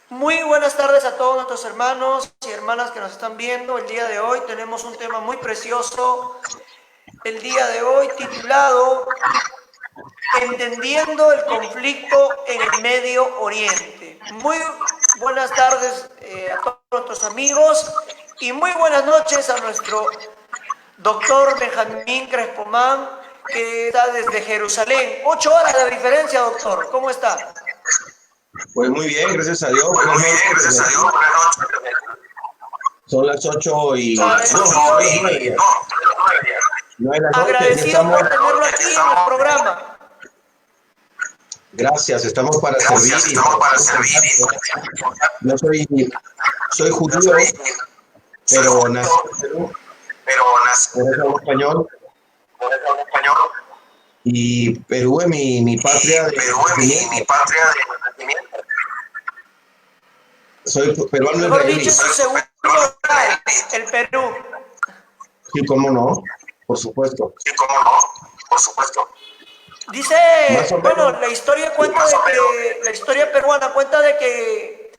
Muy buenas tardes a todos nuestros hermanos y hermanas que nos están viendo. El día de hoy tenemos un tema muy precioso. El día de hoy titulado Entendiendo el conflicto en el Medio Oriente. Muy buenas tardes a todos nuestros amigos y muy buenas noches a nuestro doctor Benjamín Crespomán, que está desde Jerusalén. 8 horas de diferencia, doctor. ¿Cómo está? Pues muy bien, gracias a Dios. Pues Buenas muy bien, noches. gracias a Dios. Buenas noches. Son las 8 y... No, Agradecidos, son las 9 ya. 9 de la noche, aquí agradecidos estamos. por tenerlo aquí en el programa. Gracias, estamos para servir. Gracias, estamos para servir. Yo soy Yo judío, soy pero nací judío, en Perú, pero nací por eso hablo español. por eso hablo español. Y Perú es mi patria de Perú es mi nacimiento. patria de nacimiento. Soy peruano Mejor israelí. dicho, su segundo hogar, el Perú. Sí, cómo no, por supuesto. Sí, cómo no, por supuesto. Más o Dice, bueno, menos, la historia cuenta de que, la historia peruana cuenta de que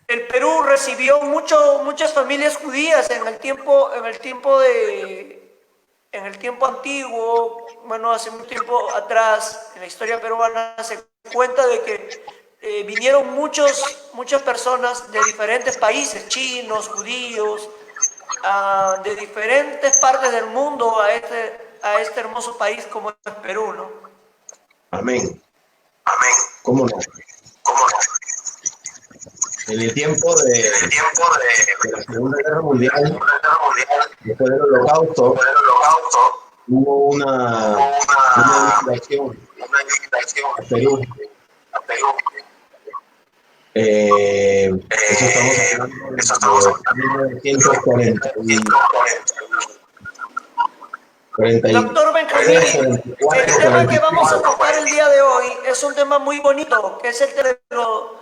el Perú recibió muchas familias judías en el tiempo antiguo, bueno, hace un tiempo atrás, en la historia peruana se cuenta de que vinieron muchas personas de diferentes países, chinos, judíos, de diferentes partes del mundo a este hermoso país como es Perú, ¿no? amén, Amén. cómo no. ¿Cómo no? En el tiempo En el tiempo de la Segunda Guerra de la Mundial, Segunda Guerra Mundial, después del Holocausto, después del Holocausto, hubo hubo una invasión una invasión a Perú. a Perú. Eso estamos hablando Eso estamos de hablando de 1940 Doctor Benjamín, 44, el tema que vamos a 45. tocar el día de hoy es un tema muy bonito, que es el teléfono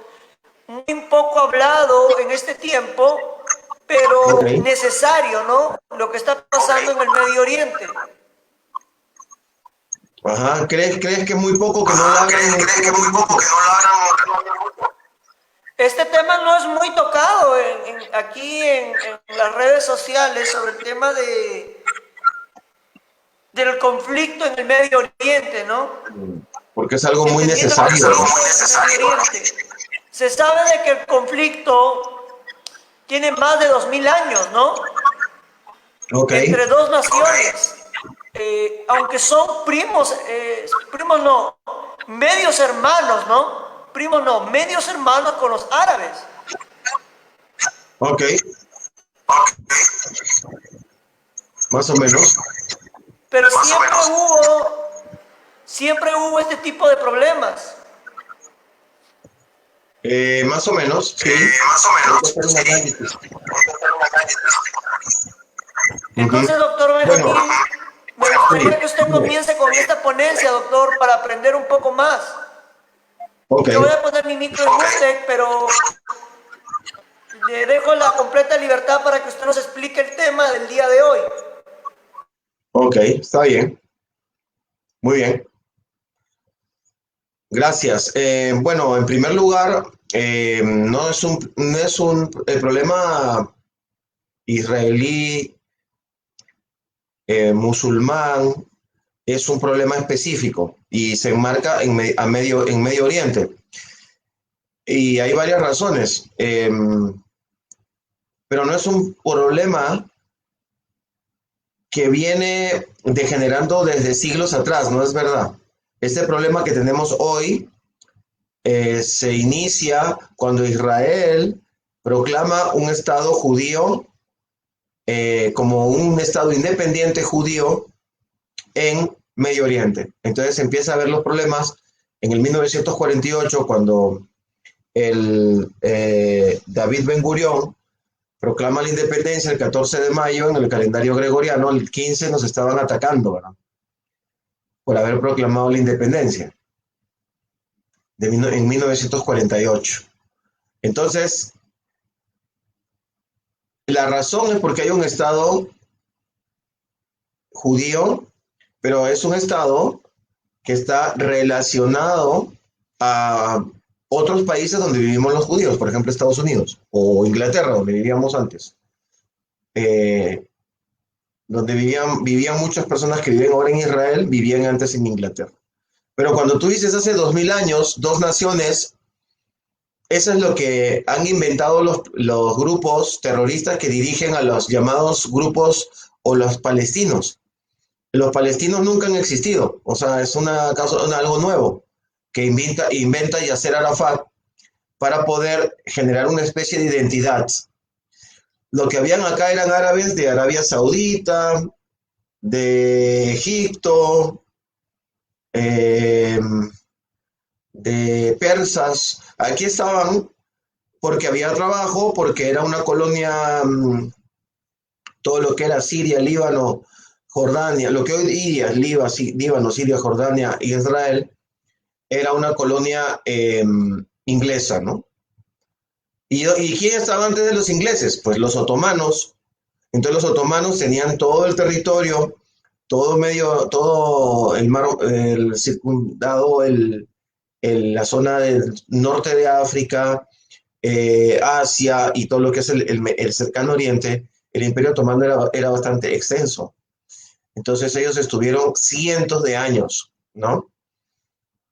muy poco hablado en este tiempo, Ok. pero necesario, ¿no? Lo que está pasando en el Medio Oriente. Ajá, ¿crees que es muy poco que no lo hagan? ¿Crees que es muy poco que no lo hagan? Este tema no es muy tocado aquí en las redes sociales sobre el tema del conflicto en el Medio Oriente, ¿no? Porque es algo muy Entendiendo el necesario, ¿no? conflicto en el Medio Oriente. Se sabe de que el conflicto tiene más de 2000 años, ¿no? Ok, Entre dos naciones. Aunque son primos no, medios hermanos, ¿no? Primos no, medios hermanos con los árabes. ok, más o menos. Pero siempre hubo este tipo de problemas. Más o menos, sí. Más o Hay que menos, hacer un sí. análisis. Ujú. Entonces, doctor Bueno, Benjamín, me sí, gustaría que usted dime. comience con esta ponencia, doctor, para aprender un poco más. Ok, Yo voy a poner mi micro en mute, pero le dejo la completa libertad para que usted nos explique el tema del día de hoy. ok, está bien. Muy bien. Gracias. Bueno, en primer lugar, no es un el problema israelí, musulmán, es un problema específico y se enmarca en Medio Oriente. Y hay varias razones, pero no es un problema que viene degenerando desde siglos atrás, no es verdad. Este problema que tenemos hoy se inicia cuando Israel proclama un Estado judío como un Estado independiente judío en Medio Oriente. Entonces empieza a haber los problemas en el 1948 cuando David Ben Gurión proclama la independencia el 14 de mayo en el calendario gregoriano, el 15 nos estaban atacando, ¿verdad? Por haber proclamado la independencia en 1948. Entonces, la razón es porque hay un Estado judío, pero es un Estado que está relacionado a otros países donde vivimos los judíos, por ejemplo Estados Unidos o Inglaterra, donde vivíamos antes, eh, donde vivían muchas personas que viven ahora en Israel, vivían antes en Inglaterra. Pero cuando tú dices hace 2000 años, dos naciones, eso es lo que han inventado los grupos terroristas que dirigen a los llamados grupos o los palestinos. Los palestinos nunca han existido, o sea, es algo nuevo que inventa Yasser Arafat para poder generar una especie de identidad. Lo que habían acá eran árabes de Arabia Saudita, de Egipto, eh, de persas. Aquí estaban porque había trabajo, porque era una colonia, todo lo que era Siria, Líbano, Jordania, lo que hoy día es Líbano, Siria, Jordania y Israel, era una colonia inglesa, ¿no? ¿Y quién estaba antes de los ingleses? Pues los otomanos. Entonces los otomanos tenían todo el territorio, todo el mar, circundado, la zona del norte de África, Asia y todo lo que es el cercano oriente. El Imperio Otomano era bastante extenso. Entonces ellos estuvieron cientos de años, ¿no?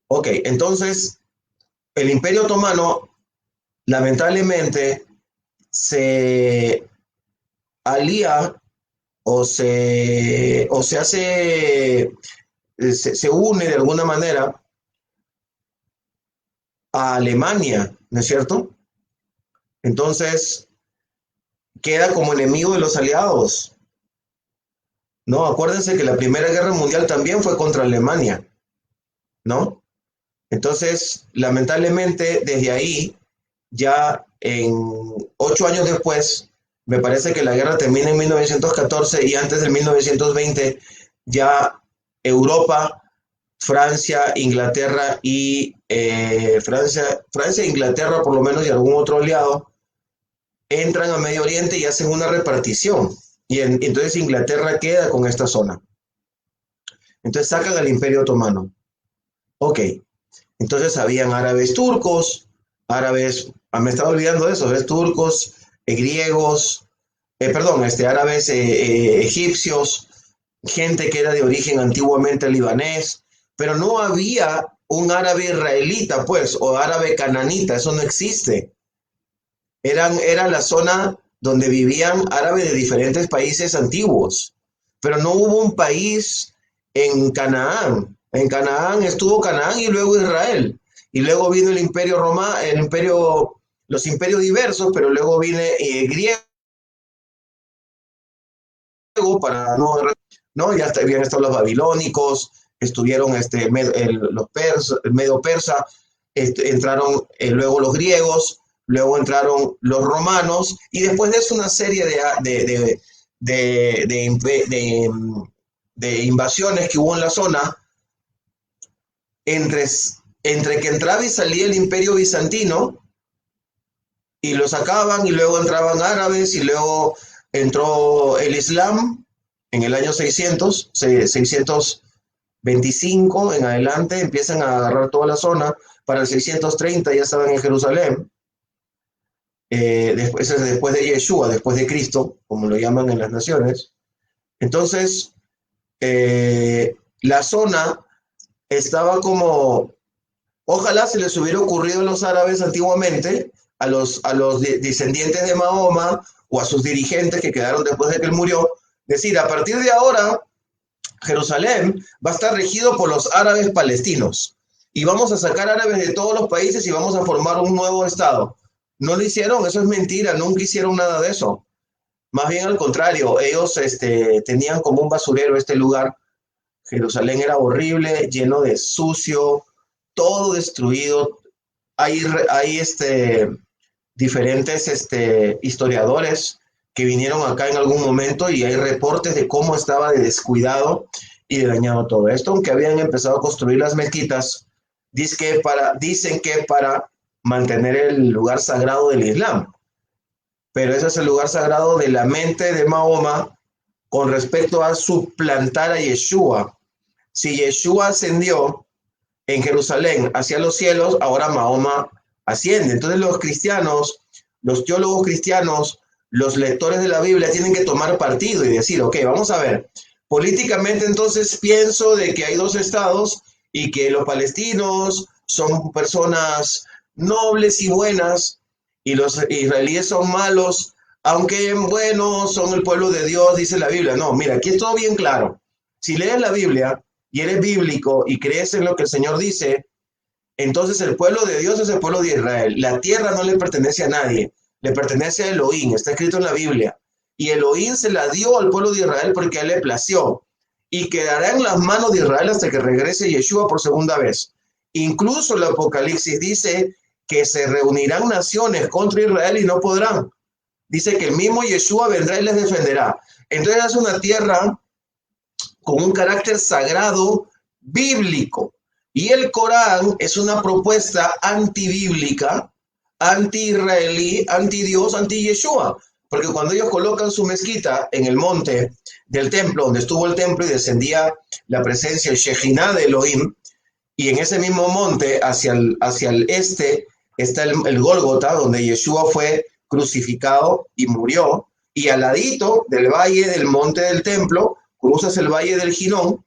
Ok, entonces el Imperio Otomano lamentablemente se alía se une de alguna manera a Alemania, ¿no es cierto? Entonces queda como enemigo de los aliados. No, acuérdense que la Primera Guerra Mundial también fue contra Alemania, ¿no? Entonces, lamentablemente, desde ahí, ya en 8 años después, me parece que la guerra termina en 1914 y antes del 1920, ya Europa, Francia, Inglaterra y Francia e Inglaterra, por lo menos, y algún otro aliado, entran a Medio Oriente y hacen una repartición. Entonces Inglaterra queda con esta zona. Entonces sacan al Imperio Otomano. Ok, entonces habían árabes turcos, me estaba olvidando de eso, ¿ves? Turcos, griegos, árabes egipcios, gente que era de origen antiguamente libanés, pero no había un árabe israelita, pues, o árabe cananita, eso no existe. Era la zona donde vivían árabes de diferentes países antiguos, pero no hubo un país en Canaán. En Canaán estuvo Canaán y luego Israel. Y luego vino el Imperio Romano, los imperios diversos, pero luego viene griego ¿no? Ya habían estado los babilónicos, estuvieron el medo persa, entraron luego los griegos, luego entraron los romanos, y después de eso una serie de invasiones que hubo en la zona, entre que entraba y salía el Imperio Bizantino, y lo sacaban, y luego entraban árabes, y luego entró el Islam en el año 625 en adelante, empiezan a agarrar toda la zona. Para el 630 ya estaban en Jerusalén. Después de Yeshua, después de Cristo, como lo llaman en las naciones. Entonces, la zona estaba como, ojalá se les hubiera ocurrido a los árabes antiguamente, a los descendientes de Mahoma o a sus dirigentes que quedaron después de que él murió, decir, a partir de ahora, Jerusalén va a estar regido por los árabes palestinos y vamos a sacar árabes de todos los países y vamos a formar un nuevo estado. No lo hicieron, eso es mentira, nunca hicieron nada de eso. Más bien al contrario, ellos tenían como un basurero este lugar. Jerusalén era horrible, lleno de sucio, todo destruido. Hay diferentes historiadores que vinieron acá en algún momento y hay reportes de cómo estaba de descuidado y de dañado todo esto, aunque habían empezado a construir las mezquitas, dicen que para mantener el lugar sagrado del Islam. Pero ese es el lugar sagrado de la mente de Mahoma con respecto a suplantar a Yeshua. Si Yeshua ascendió en Jerusalén hacia los cielos, ahora Mahoma asciende. Entonces los cristianos, los teólogos cristianos, los lectores de la Biblia tienen que tomar partido y decir, ok, vamos a ver, políticamente entonces pienso de que hay dos estados y que los palestinos son personas nobles y buenas y los israelíes son malos, aunque bueno, son el pueblo de Dios, dice la Biblia. No, mira, aquí es todo bien claro. Si lees la Biblia y eres bíblico y crees en lo que el Señor dice, entonces el pueblo de Dios es el pueblo de Israel. La tierra no le pertenece a nadie, le pertenece a Elohim, está escrito en la Biblia. Y Elohim se la dio al pueblo de Israel porque a él le plació. Y quedará en las manos de Israel hasta que regrese Yeshua por segunda vez. Incluso el Apocalipsis dice que se reunirán naciones contra Israel y no podrán. Dice que el mismo Yeshua vendrá y les defenderá. Entonces es una tierra con un carácter sagrado bíblico. Y el Corán es una propuesta antibíblica, anti-israelí, anti-Dios, anti-Yeshua. Porque cuando ellos colocan su mezquita en el monte del templo, donde estuvo el templo y descendía la presencia, el Shejinah de Elohim, y en ese mismo monte, hacia el este, está el Gólgota, donde Yeshua fue crucificado y murió, y al ladito del valle del monte del templo, cruzas el valle del Ginón,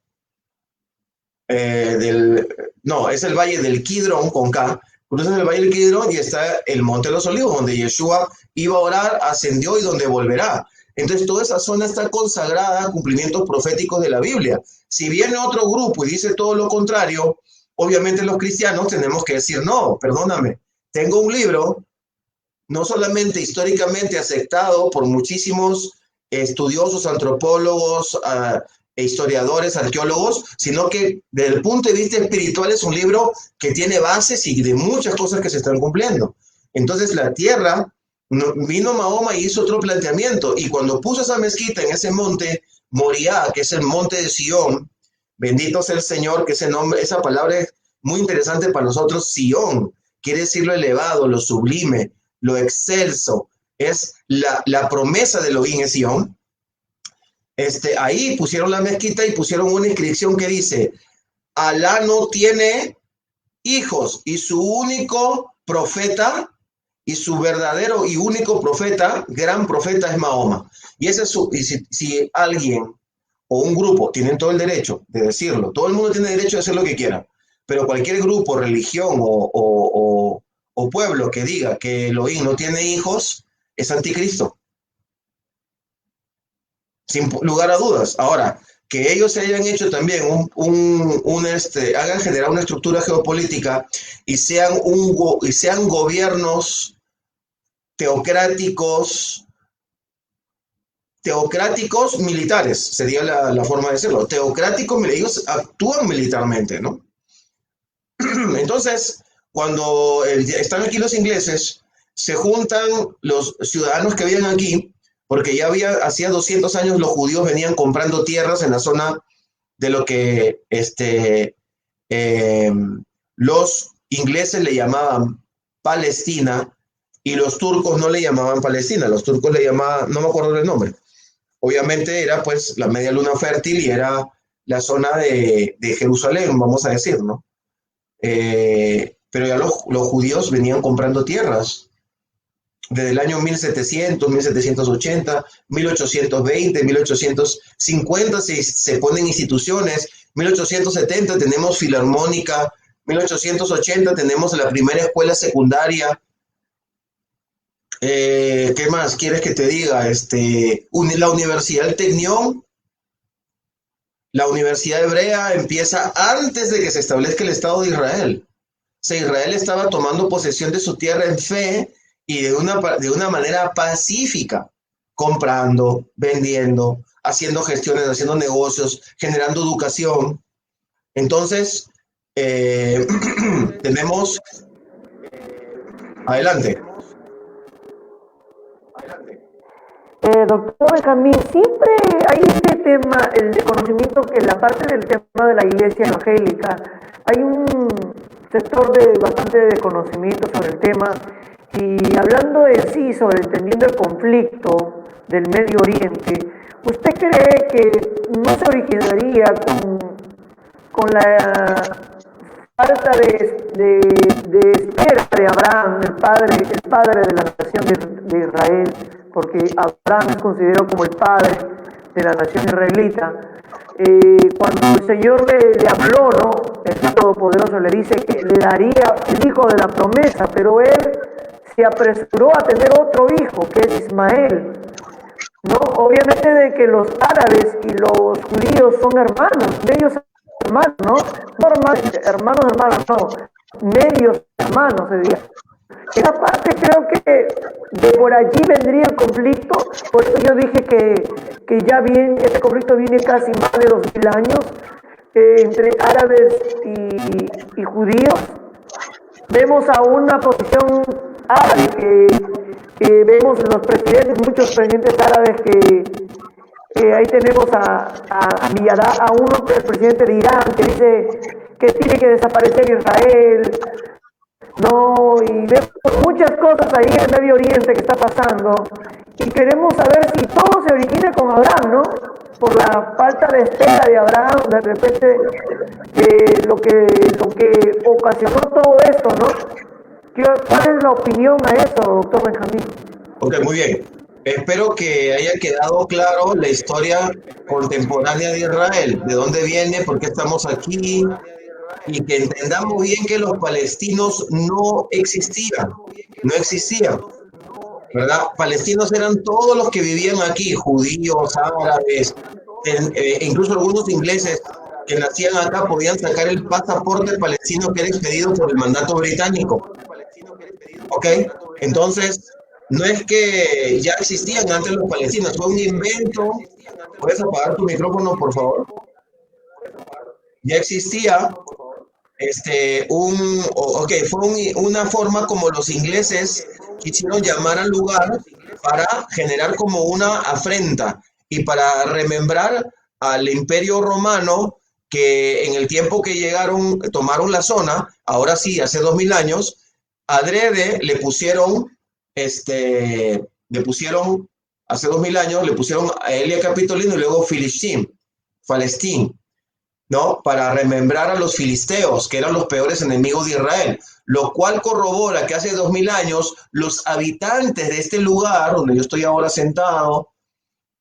es el valle del Kidrón con K, cruzas el valle del Kidrón y está el monte de los Olivos, donde Yeshua iba a orar, ascendió y donde volverá. Entonces toda esa zona está consagrada a cumplimientos proféticos de la Biblia. Si viene otro grupo y dice todo lo contrario, obviamente los cristianos tenemos que decir, no, perdóname, tengo un libro no solamente históricamente aceptado por muchísimos estudiosos, antropólogos, historiadores, arqueólogos, sino que desde el punto de vista espiritual es un libro que tiene bases y de muchas cosas que se están cumpliendo. Entonces la tierra, vino Mahoma y hizo otro planteamiento, y cuando puso esa mezquita en ese monte Moriah, que es el monte de Sion, bendito sea el Señor, que ese nombre, esa palabra es muy interesante para nosotros. Sion quiere decir lo elevado, lo sublime, lo excelso, es la promesa de Elohim es Sion. Ahí pusieron la mezquita y pusieron una inscripción que dice: Alá no tiene hijos y su único profeta y su verdadero y único profeta, gran profeta, es Mahoma. Y ese es si alguien o un grupo tienen todo el derecho de decirlo, todo el mundo tiene derecho de hacer lo que quiera, pero cualquier grupo, religión o pueblo que diga que Elohim no tiene hijos es anticristo, sin lugar a dudas. Ahora, que ellos se hayan hecho también hagan generar una estructura geopolítica y sean gobiernos teocráticos militares, sería la forma de decirlo. Teocráticos, ellos actúan militarmente, ¿no? Entonces, cuando están aquí los ingleses, se juntan los ciudadanos que viven aquí, porque ya hacía 200 años los judíos venían comprando tierras en la zona de lo que los ingleses le llamaban Palestina, y los turcos no le llamaban Palestina, los turcos le llamaban, no me acuerdo del nombre. Obviamente era pues la media luna fértil y era la zona de Jerusalén, vamos a decir, ¿no? Pero ya los judíos venían comprando tierras desde el año 1700, 1780, 1820, 1850 se ponen instituciones, 1870 tenemos filarmónica, 1880 tenemos la primera escuela secundaria. ¿Qué más quieres que te diga? La Universidad del Tecnión, la Universidad Hebrea empieza antes de que se establezca el Estado de Israel. O sea, Israel estaba tomando posesión de su tierra en fe y de una manera pacífica, comprando, vendiendo, haciendo gestiones, haciendo negocios, generando educación. Entonces, tenemos... Adelante. Doctor Benjamín, siempre hay este tema, el desconocimiento, que en la parte del tema de la iglesia evangélica hay un sector de bastante desconocimiento sobre el tema, y hablando en sí sobre entendiendo el conflicto del Medio Oriente, ¿usted cree que no se originaría con la falta de espera de Abraham, el padre de la nación de Israel, porque Abraham es considerado como el padre de la nación israelita. Cuando el Señor le habló, ¿no? El Dios Todopoderoso le dice que le daría el hijo de la promesa, pero él se apresuró a tener otro hijo, que es Ismael. No, obviamente de que los árabes y los judíos son hermanos, medios hermanos, ¿no? No hermanos, no, medios hermanos, se diría. Esa parte creo que de por allí vendría el conflicto, por eso yo dije que ya viene, este conflicto viene casi más de 2000 años, entre árabes y judíos. Vemos a una posición árabe que vemos en los presidentes, muchos presidentes árabes que ahí tenemos a Milladá, a uno, el presidente de Irán, que dice que tiene que desaparecer Israel, no, y vemos muchas cosas ahí en el Medio Oriente que está pasando, y queremos saber si todo se origina con Abraham, ¿no? Por la falta de espera de Abraham, de repente lo que ocasionó todo esto, ¿no? ¿Cuál es la opinión a eso, doctor Benjamín? Ok, muy bien. Espero que haya quedado claro la historia contemporánea de Israel, de dónde viene, por qué estamos aquí, y que entendamos bien que los palestinos no existían, ¿verdad? Palestinos eran todos los que vivían aquí, judíos, árabes, incluso algunos ingleses que nacían acá podían sacar el pasaporte palestino que era expedido por el mandato británico. ¿Ok? Entonces, no es que ya existían antes los palestinos, fue un invento. ¿Puedes apagar tu micrófono, por favor? Ya existía fue una forma como los ingleses quisieron llamar al lugar para generar como una afrenta y para remembrar al Imperio Romano que en el tiempo que llegaron, tomaron la zona, ahora sí, hace 2000 años, adrede le pusieron, hace 2000 años, le pusieron a Elia Capitolino y luego Palestín, ¿no? Para remembrar a los filisteos, que eran los peores enemigos de Israel, lo cual corrobora que hace 2000 años los habitantes de este lugar, donde yo estoy ahora sentado,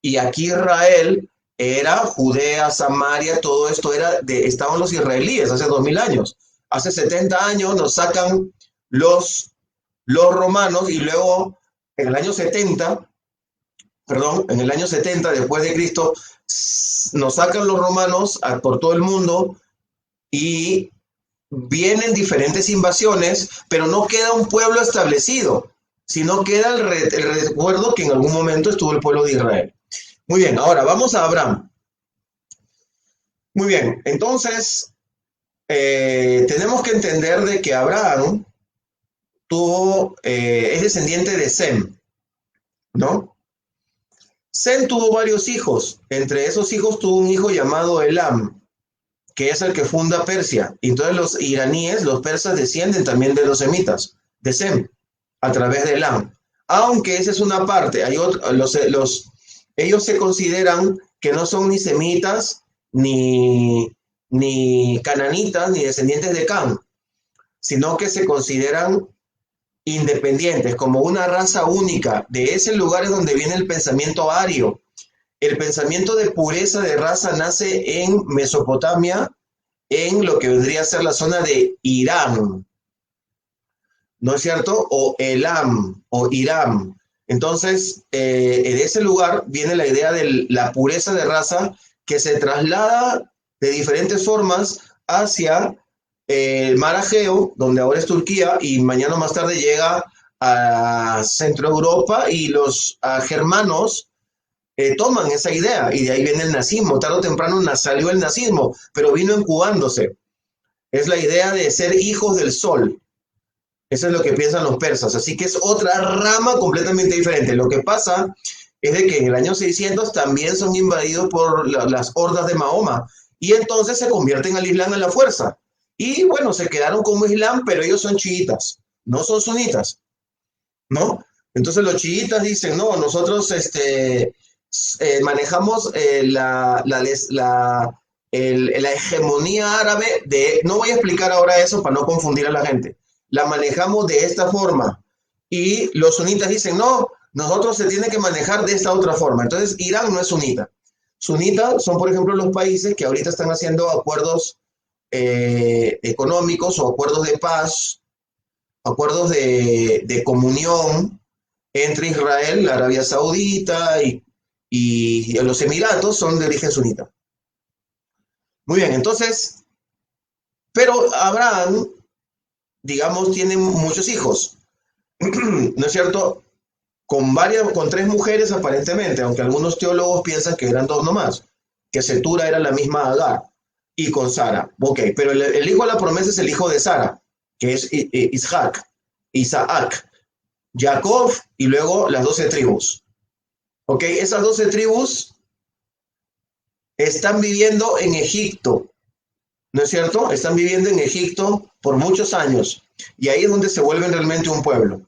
y aquí Israel, era Judea, Samaria, todo esto estaban los israelíes hace 2000 años. Hace 70 años nos sacan los romanos y luego en el año 70, después de Cristo, nos sacan los romanos por todo el mundo y vienen diferentes invasiones, pero no queda un pueblo establecido, sino queda el recuerdo que en algún momento estuvo el pueblo de Israel. Muy bien, ahora vamos a Abraham. Muy bien, entonces tenemos que entender de que Abraham es descendiente de Sem, ¿no? Sem tuvo varios hijos. Entre esos hijos tuvo un hijo llamado Elam, que es el que funda Persia. Y entonces los iraníes, los persas, descienden también de los semitas, de Sem, a través de Elam. Aunque esa es una parte. Ellos se consideran que no son ni semitas, ni cananitas, ni descendientes de Can, sino que se consideran independientes, como una raza única. De ese lugar es donde viene el pensamiento ario. El pensamiento de pureza de raza nace en Mesopotamia, en lo que vendría a ser la zona de Irán, ¿no es cierto? O Elam, o Irán. Entonces, de ese lugar viene la idea de la pureza de raza que se traslada de diferentes formas hacia el Mar Egeo, donde ahora es Turquía, y mañana más tarde llega a Centro Europa, y los germanos toman esa idea, y de ahí viene el nazismo. Tarde o temprano salió el nazismo, pero vino incubándose. Es la idea de ser hijos del sol. Eso es lo que piensan los persas, así que es otra rama completamente diferente. Lo que pasa es de que en el año 600 también son invadidos por las hordas de Mahoma, y entonces se convierten al Islam a la fuerza. Y bueno, se quedaron como Islam, pero ellos son chiitas, no son sunitas, ¿no? Entonces los chiitas dicen, no, nosotros manejamos la hegemonía árabe no voy a explicar ahora eso para no confundir a la gente, la manejamos de esta forma y los sunitas dicen, no, nosotros se tiene que manejar de esta otra forma. Entonces Irán no es sunita. Sunita son, por ejemplo, los países que ahorita están haciendo acuerdos económicos o acuerdos de paz, acuerdos de comunión entre Israel, la Arabia Saudita y los Emiratos son de origen sunita. Muy bien, entonces, pero Abraham, digamos, tiene muchos hijos, ¿no es cierto? Con 3 mujeres aparentemente, aunque algunos teólogos piensan que eran 2 nomás, que Setura era la misma Agar, y con Sara. Ok, pero el hijo de la promesa es el hijo de Sara, que es Isaac, Jacob, y luego las 12 tribus. Ok, esas 12 tribus están viviendo en Egipto, ¿no es cierto? Están viviendo en Egipto por muchos años, y ahí es donde se vuelven realmente un pueblo.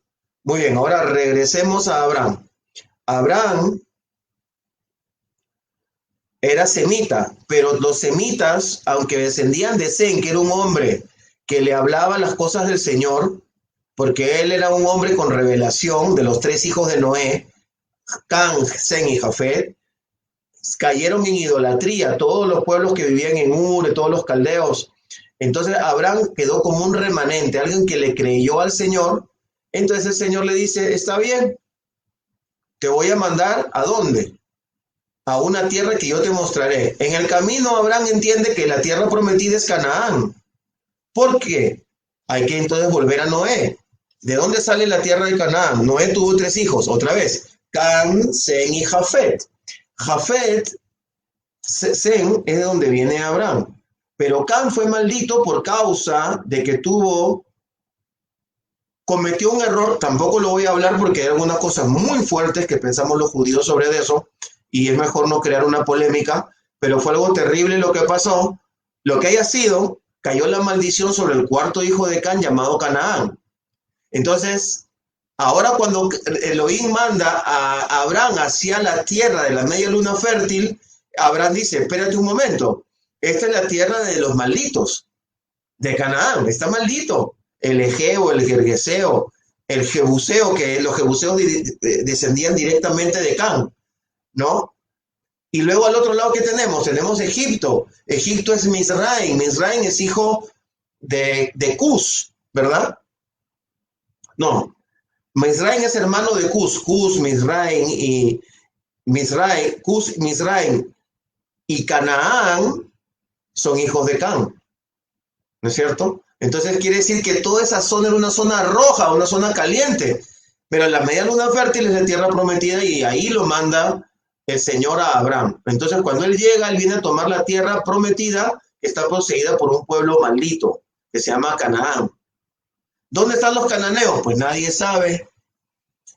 Muy bien, ahora regresemos a Abraham. Abraham era semita, pero los semitas, aunque descendían de Sem, que era un hombre que le hablaba las cosas del Señor, porque él era un hombre con revelación de los 3 hijos de Noé, Cam, Sem y Jafet, cayeron en idolatría, todos los pueblos que vivían en Ur, todos los caldeos. Entonces Abraham quedó como un remanente, alguien que le creyó al Señor. Entonces el Señor le dice, está bien, te voy a mandar ¿a dónde? A una tierra que yo te mostraré. En el camino Abraham entiende que la tierra prometida es Canaán. ¿Por qué? Hay que entonces volver a Noé. ¿De dónde sale la tierra de Canaán? Noé tuvo 3 hijos, otra vez, Cam, Sem y Jafet. Jafet, Sem es de donde viene Abraham. Pero Cam fue maldito por causa de que cometió un error. Tampoco lo voy a hablar porque hay algunas cosas muy fuertes que pensamos los judíos sobre eso y es mejor no crear una polémica, pero fue algo terrible lo que pasó. Lo que haya sido, cayó la maldición sobre el 4º hijo de Cam llamado Canaán. Entonces, ahora cuando Elohim manda a Abraham hacia la tierra de la media luna fértil, Abraham dice, espérate un momento, esta es la tierra de los malditos, de Canaán, está maldito. El Egeo, el Gergeseo, el Jebuseo, que los Jebuseos descendían directamente de Cam, ¿no? Y luego al otro lado, ¿qué tenemos? Tenemos Egipto. Egipto es Misraim. Misraim es hijo de Cus, ¿verdad? No. Misraim es hermano de Cus. Cus, Misraim y Cus, Misraim y Canaán son hijos de Cam, ¿no es cierto? Entonces quiere decir que toda esa zona era una zona roja, una zona caliente, pero la media luna fértil es la tierra prometida y ahí lo manda el Señor a Abraham. Entonces cuando él llega, él viene a tomar la tierra prometida que está poseída por un pueblo maldito que se llama Canaán. ¿Dónde están los cananeos? Pues nadie sabe.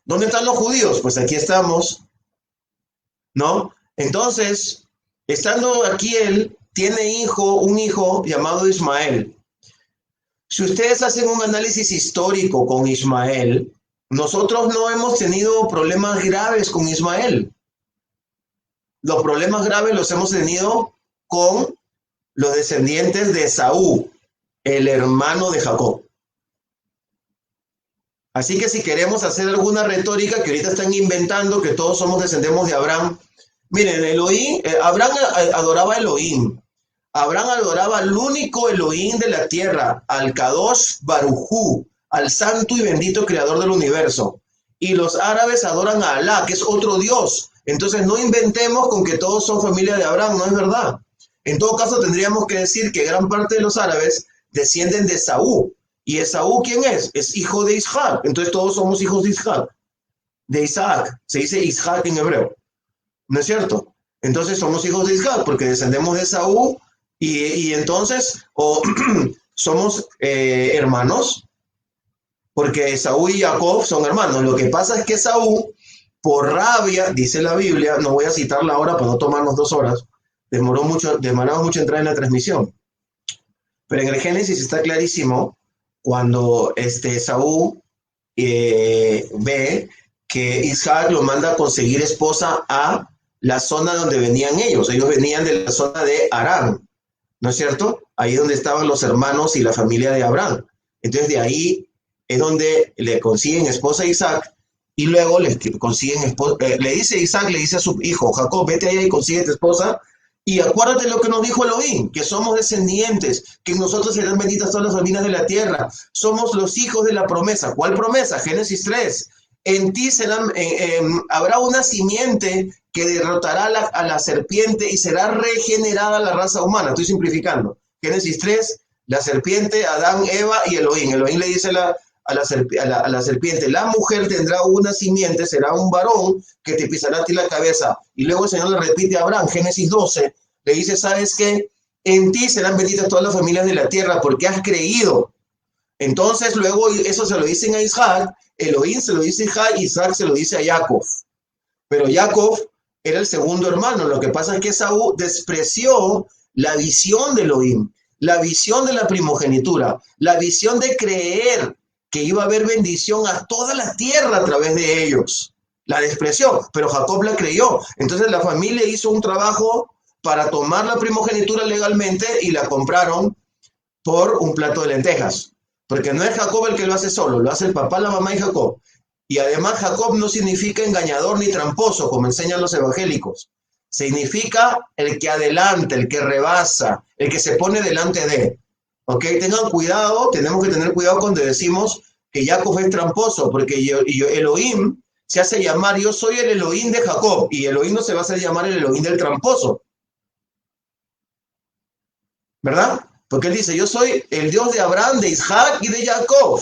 ¿Dónde están los judíos? Pues aquí estamos, ¿no? Entonces, estando aquí él, tiene un hijo llamado Ismael. Si ustedes hacen un análisis histórico con Ismael, nosotros no hemos tenido problemas graves con Ismael. Los problemas graves los hemos tenido con los descendientes de Esaú, el hermano de Jacob. Así que si queremos hacer alguna retórica que ahorita están inventando, que todos descendemos de Abraham, miren, Abraham adoraba a Elohim. Abraham adoraba al único Elohim de la tierra, al Kadosh Barujú, al santo y bendito creador del universo. Y los árabes adoran a Alá, que es otro Dios. Entonces no inventemos con que todos son familia de Abraham, no es verdad. En todo caso tendríamos que decir que gran parte de los árabes descienden de Esaú. ¿Y Esaú quién es? Es hijo de Isaac. Entonces todos somos hijos de Isaac. De Isaac. Se dice Isaac en hebreo. ¿No es cierto? Entonces somos hijos de Isaac porque descendemos de Esaú. Y entonces, somos hermanos, porque Esaú y Jacob son hermanos. Lo que pasa es que Esaú, por rabia, dice la Biblia, no voy a citarla ahora para no tomarnos 2 horas, demoramos mucho entrar en la transmisión. Pero en el Génesis está clarísimo cuando Esaú ve que Isaac lo manda a conseguir esposa a la zona donde venían ellos. Ellos venían de la zona de Aram. ¿no es cierto? Ahí es donde estaban los hermanos y la familia de Abraham. Entonces de ahí es donde le consiguen esposa a Isaac y luego le consiguen esposa, le dice Isaac, le dice a su hijo Jacob, vete allá y consigue tu esposa y acuérdate lo que nos dijo Elohim, que somos descendientes, que en nosotros serán benditas todas las familias de la tierra, somos los hijos de la promesa. ¿Cuál promesa? Génesis 3. En ti habrá una simiente que derrotará a la serpiente y será regenerada la raza humana. Estoy simplificando. Génesis 3, la serpiente, Adán, Eva y Elohim. Elohim le dice a la serpiente, la mujer tendrá una simiente, será un varón que te pisará a ti la cabeza. Y luego el Señor le repite a Abraham, Génesis 12, le dice, ¿sabes qué? En ti serán benditas todas las familias de la tierra porque has creído. Entonces luego eso se lo dicen a Isaac, Elohim se lo dice a Isaac, Isaac se lo dice a Jacob. Pero Jacob era el segundo hermano. Lo que pasa es que Esaú despreció la visión de Elohim, la visión de la primogenitura, la visión de creer que iba a haber bendición a toda la tierra a través de ellos. La despreció, pero Jacob la creyó. Entonces la familia hizo un trabajo para tomar la primogenitura legalmente y la compraron por un plato de lentejas. Porque no es Jacob el que lo hace solo, lo hace el papá, la mamá y Jacob. Y además Jacob no significa engañador ni tramposo, como enseñan los evangélicos. Significa el que adelanta, el que rebasa, el que se pone delante de. ¿Ok? Tengan cuidado, tenemos que tener cuidado cuando decimos que Jacob es tramposo, porque Elohim se hace llamar, yo soy el Elohim de Jacob, y Elohim no se va a hacer llamar el Elohim del tramposo. ¿Verdad? Porque él dice, yo soy el Dios de Abraham, de Isaac y de Jacob.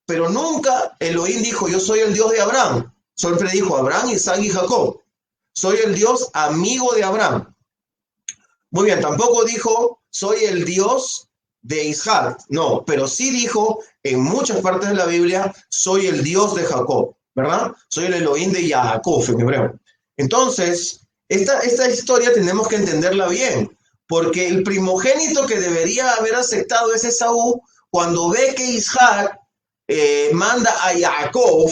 Pero nunca Elohim dijo, yo soy el Dios de Abraham. Siempre dijo Abraham, Isaac y Jacob. Soy el Dios amigo de Abraham. Muy bien, tampoco dijo, soy el Dios de Isaac. No, pero sí dijo en muchas partes de la Biblia, soy el Dios de Jacob, ¿verdad? Soy el Elohim de Jacob en hebreo. Entonces, esta historia tenemos que entenderla bien, porque el primogénito que debería haber aceptado es Esaú cuando ve que Isaac manda a Jacob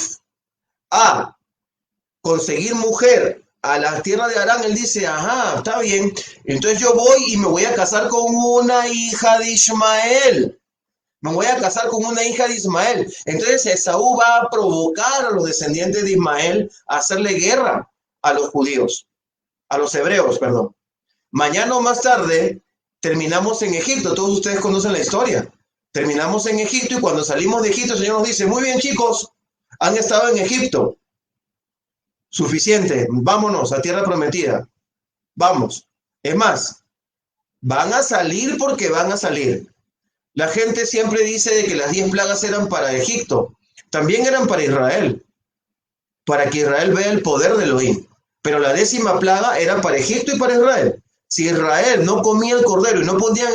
a conseguir mujer a la tierra de Harán. Él dice, ajá, está bien, entonces yo voy y me voy a casar con una hija de Ismael. Me voy a casar con una hija de Ismael. Entonces Esaú va a provocar a los descendientes de Ismael a hacerle guerra a los judíos, a los hebreos, perdón. Mañana o más tarde terminamos en Egipto. Todos ustedes conocen la historia. Terminamos en Egipto y cuando salimos de Egipto el Señor nos dice, muy bien chicos, han estado en Egipto. Suficiente, vámonos a tierra prometida. Vamos. Es más, van a salir porque van a salir. La gente siempre dice de que las 10 plagas eran para Egipto. También eran para Israel. Para que Israel vea el poder de Elohim. Pero la 10ª plaga era para Egipto y para Israel. Si Israel no comía el cordero y no ponían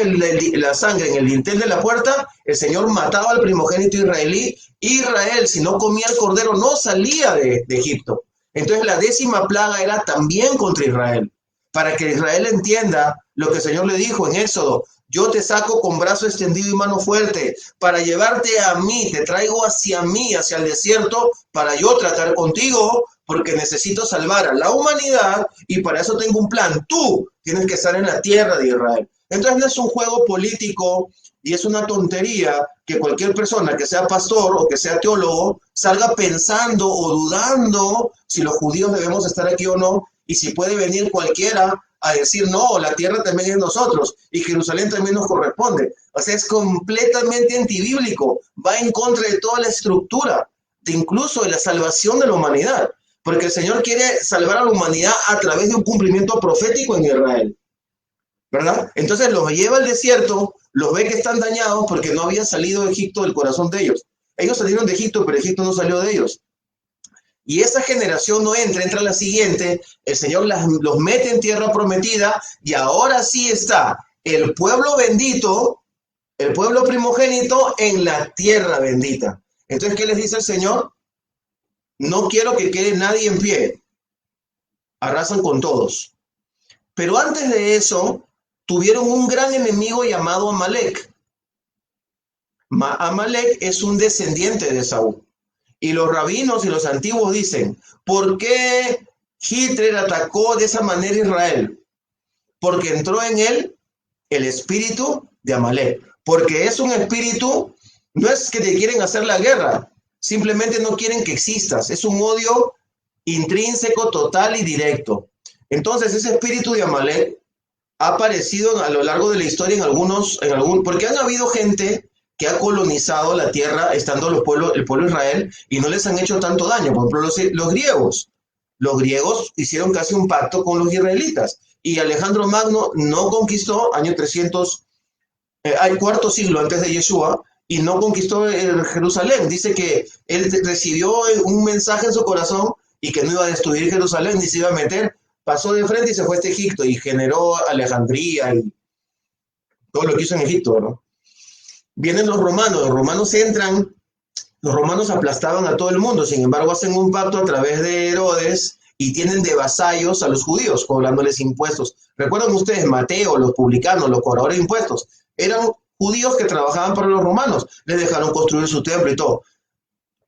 la sangre en el dintel de la puerta, el Señor mataba al primogénito israelí. Israel, si no comía el cordero, no salía de Egipto. Entonces la 10ª plaga era también contra Israel, para que Israel entienda lo que el Señor le dijo en Éxodo, yo te saco con brazo extendido y mano fuerte, para llevarte a mí, te traigo hacia mí, hacia el desierto, para yo tratar contigo, porque necesito salvar a la humanidad y para eso tengo un plan. Tú tienes que estar en la tierra de Israel. Entonces no es un juego político y es una tontería que cualquier persona que sea pastor o que sea teólogo salga pensando o dudando si los judíos debemos estar aquí o no, y si puede venir cualquiera a decir, no, la tierra también es nosotros y Jerusalén también nos corresponde. O sea, es completamente antibíblico, va en contra de toda la estructura, incluso de la salvación de la humanidad, porque el Señor quiere salvar a la humanidad a través de un cumplimiento profético en Israel, ¿verdad? Entonces los lleva al desierto, los ve que están dañados porque no había salido Egipto del corazón de ellos. Ellos salieron de Egipto, pero Egipto no salió de ellos. Y esa generación no entra la siguiente, el Señor los mete en tierra prometida y ahora sí está el pueblo bendito, el pueblo primogénito en la tierra bendita. Entonces, ¿qué les dice el Señor? No quiero que quede nadie en pie. Arrasan con todos. Pero antes de eso, tuvieron un gran enemigo llamado Amalek. Amalek es un descendiente de Esaú. Y los rabinos y los antiguos dicen, ¿por qué Hitler atacó de esa manera a Israel? Porque entró en él el espíritu de Amalek, porque es un espíritu, no es que te quieren hacer la guerra, simplemente no quieren que existas, es un odio intrínseco, total y directo. Entonces ese espíritu de Amalek ha aparecido a lo largo de la historia porque han habido gente que ha colonizado la tierra estando el pueblo de Israel y no les han hecho tanto daño. Por ejemplo, los griegos. Los griegos hicieron casi un pacto con los israelitas y Alejandro Magno no conquistó año 300, al cuarto siglo antes de Yeshua, y no conquistó Jerusalén. Dice que él recibió un mensaje en su corazón y que no iba a destruir Jerusalén ni se iba a meter. Pasó de frente y se fue a Egipto y generó Alejandría y todo lo que hizo en Egipto, ¿no? Vienen los romanos entran, los romanos aplastaban a todo el mundo, sin embargo hacen un pacto a través de Herodes y tienen de vasallos a los judíos, cobrándoles impuestos. ¿Recuerdan ustedes Mateo, los publicanos, los cobradores de impuestos? Eran judíos que trabajaban para los romanos, les dejaron construir su templo y todo.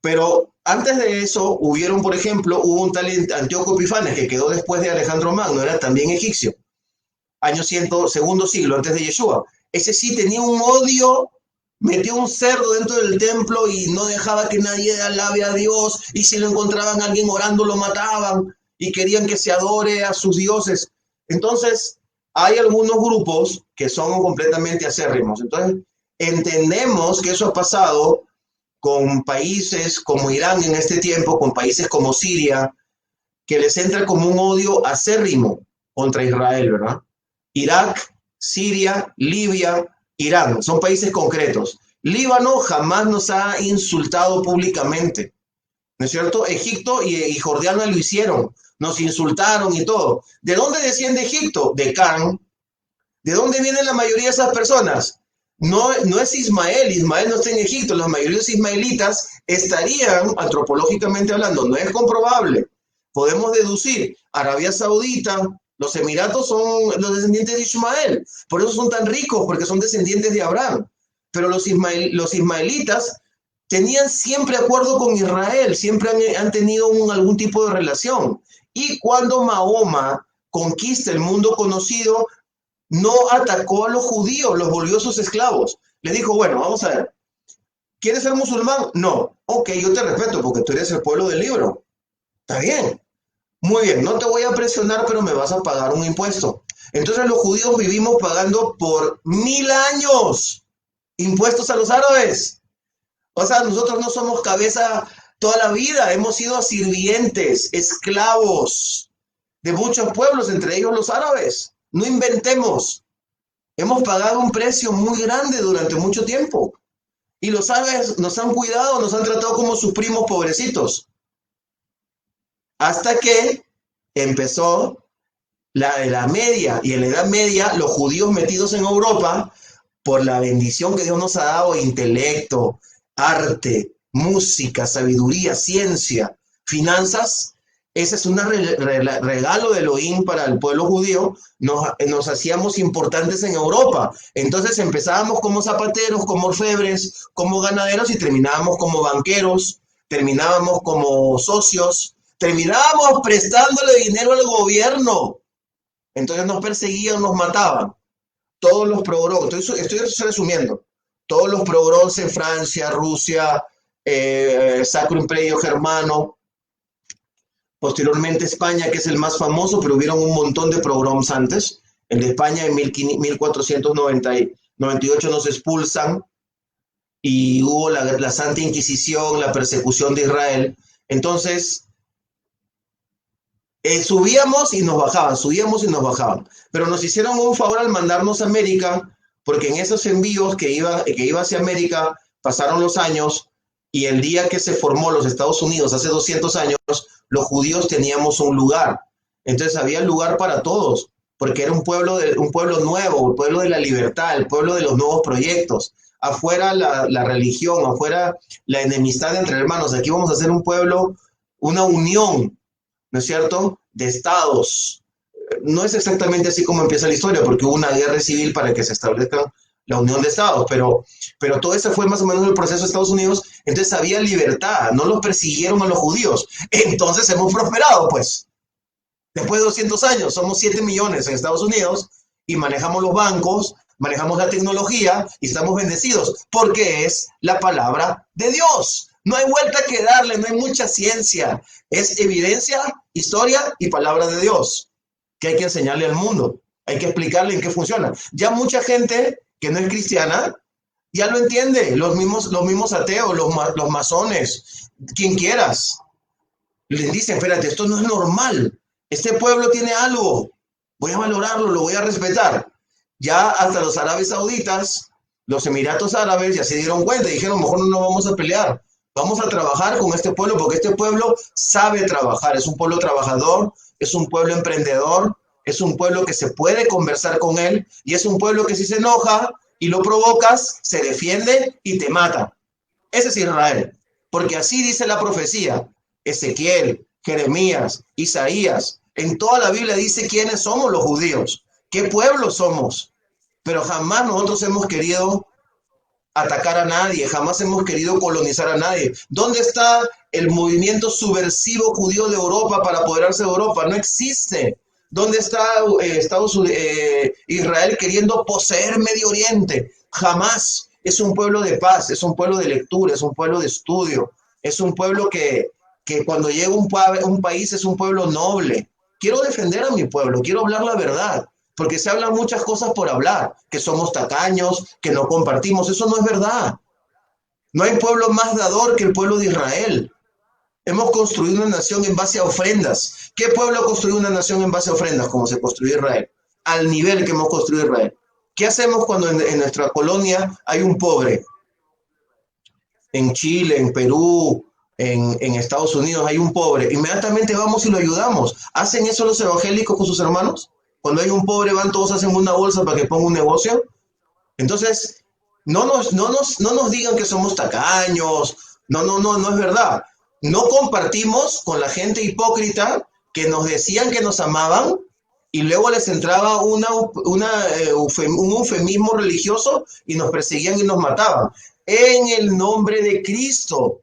Pero antes de eso por ejemplo, hubo un tal Antíoco Epifanes que quedó después de Alejandro Magno, era también egipcio, año 100, segundo siglo antes de Yeshua. Ese sí tenía un odio, metió un cerdo dentro del templo y no dejaba que nadie alabe a Dios, y si lo encontraban a alguien orando lo mataban y querían que se adore a sus dioses. Entonces hay algunos grupos que son completamente acérrimos. Entonces entendemos que eso ha pasado con países como Irán en este tiempo, con países como Siria, que les entra como un odio acérrimo contra Israel, ¿verdad? Irak, Siria, Libia, Irán, son países concretos. Líbano jamás nos ha insultado públicamente, ¿no es cierto? Egipto y Jordania lo hicieron, nos insultaron y todo. ¿De dónde desciende Egipto? De Can. ¿De dónde vienen la mayoría de esas personas? No es Ismael no está en Egipto, la mayoría de los ismaelitas estarían, antropológicamente hablando, no es comprobable. Podemos deducir, Arabia Saudita, los Emiratos son los descendientes de Ismael, por eso son tan ricos, porque son descendientes de Abraham. Pero los ismaelitas tenían siempre acuerdo con Israel, siempre han tenido algún tipo de relación. Y cuando Mahoma conquista el mundo conocido, no atacó a los judíos, los volvió sus esclavos. Le dijo, bueno, vamos a ver, ¿quieres ser musulmán? No. Ok, yo te respeto porque tú eres el pueblo del libro. Está bien. Muy bien, no te voy a presionar, pero me vas a pagar un impuesto. Entonces los judíos vivimos pagando por 1000 años impuestos a los árabes. O sea, nosotros no somos cabeza toda la vida, hemos sido sirvientes, esclavos de muchos pueblos, entre ellos los árabes. No inventemos. Hemos pagado un precio muy grande durante mucho tiempo. Y los árabes nos han cuidado, nos han tratado como sus primos pobrecitos. Hasta que empezó la Edad Media. Y en la Edad Media, los judíos metidos en Europa, por la bendición que Dios nos ha dado, intelecto, arte, música, sabiduría, ciencia, finanzas, ese es un regalo de Elohim para el pueblo judío. Nos hacíamos importantes en Europa. Entonces empezábamos como zapateros, como orfebres, como ganaderos y terminábamos como banqueros, terminábamos como socios, terminábamos prestándole dinero al gobierno. Entonces nos perseguían, nos mataban. Todos los pogroms, estoy resumiendo, todos los pogroms en Francia, Rusia, Sacro Imperio Germano, posteriormente España, que es el más famoso, pero hubieron un montón de pogroms antes. El de España en 1498 nos expulsan y hubo la Santa Inquisición, la persecución de Israel. Entonces, subíamos y nos bajaban, subíamos y nos bajaban. Pero nos hicieron un favor al mandarnos a América, porque en esos envíos que iba hacia América, pasaron los años, y el día que se formó los Estados Unidos, hace 200 años, los judíos teníamos un lugar. Entonces había lugar para todos, porque era un pueblo nuevo, el pueblo de la libertad, el pueblo de los nuevos proyectos. Afuera la religión, afuera la enemistad entre hermanos. Aquí vamos a hacer un pueblo, una unión, ¿no es cierto?, de estados. No es exactamente así como empieza la historia, porque hubo una guerra civil para que se establezca la unión de estados, pero todo eso fue más o menos el proceso de Estados Unidos. Entonces había libertad, no los persiguieron a los judíos. Entonces hemos prosperado, pues. Después de 200 años, somos 7 millones en Estados Unidos y manejamos los bancos, manejamos la tecnología y estamos bendecidos porque es la palabra de Dios. No hay vuelta que darle, no hay mucha ciencia. Es evidencia, historia y palabra de Dios que hay que enseñarle al mundo. Hay que explicarle en qué funciona. Ya mucha gente que no es cristiana ya lo entiende. Los mismos ateos, los masones, quien quieras. Les dicen, espérate, esto no es normal. Este pueblo tiene algo. Voy a valorarlo, lo voy a respetar. Ya hasta los árabes sauditas, los Emiratos Árabes ya se dieron cuenta y dijeron, mejor no nos vamos a pelear. Vamos a trabajar con este pueblo porque este pueblo sabe trabajar. Es un pueblo trabajador, es un pueblo emprendedor, es un pueblo que se puede conversar con él y es un pueblo que si se enoja y lo provocas, se defiende y te mata. Ese es Israel. Porque así dice la profecía. Ezequiel, Jeremías, Isaías, en toda la Biblia dice quiénes somos los judíos, qué pueblo somos, pero jamás nosotros hemos querido atacar a nadie, jamás hemos querido colonizar a nadie. ¿Dónde está el movimiento subversivo judío de Europa para apoderarse de Europa? No existe. ¿Dónde está Israel queriendo poseer Medio Oriente? Jamás. Es un pueblo de paz, es un pueblo de lectura, es un pueblo de estudio, es un pueblo que cuando llega un país es un pueblo noble. Quiero defender a mi pueblo, quiero hablar la verdad, porque se hablan muchas cosas por hablar, que somos tacaños, que no compartimos. Eso no es verdad. No hay pueblo más dador que el pueblo de Israel. Hemos construido una nación en base a ofrendas. ¿Qué pueblo ha construido una nación en base a ofrendas como se construyó Israel? Al nivel que hemos construido Israel. ¿Qué hacemos cuando en nuestra colonia hay un pobre? En Chile, en Perú, en Estados Unidos hay un pobre, inmediatamente vamos y lo ayudamos. ¿Hacen eso los evangélicos con sus hermanos? Cuando hay un pobre van todos, hacen una bolsa para que ponga un negocio. Entonces, no nos digan que somos tacaños, no es verdad. No compartimos con la gente hipócrita que nos decían que nos amaban y luego les entraba un eufemismo religioso y nos perseguían y nos mataban. En el nombre de Cristo.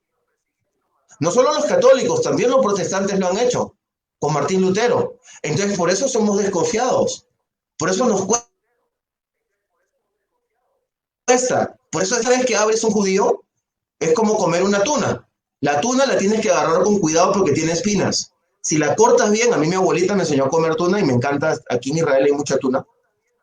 No solo los católicos, también los protestantes lo han hecho, con Martín Lutero. Entonces, por eso somos desconfiados. Por eso nos cuesta. Por eso, ¿sabes que abres un judío? Es como comer una tuna. La tuna la tienes que agarrar con cuidado porque tiene espinas. Si la cortas bien, a mí mi abuelita me enseñó a comer tuna y me encanta. Aquí en Israel hay mucha tuna,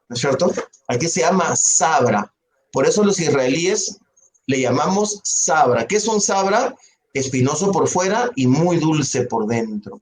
¿no es cierto? Aquí se llama sabra. Por eso los israelíes le llamamos sabra. ¿Qué es un sabra? Espinoso por fuera y muy dulce por dentro.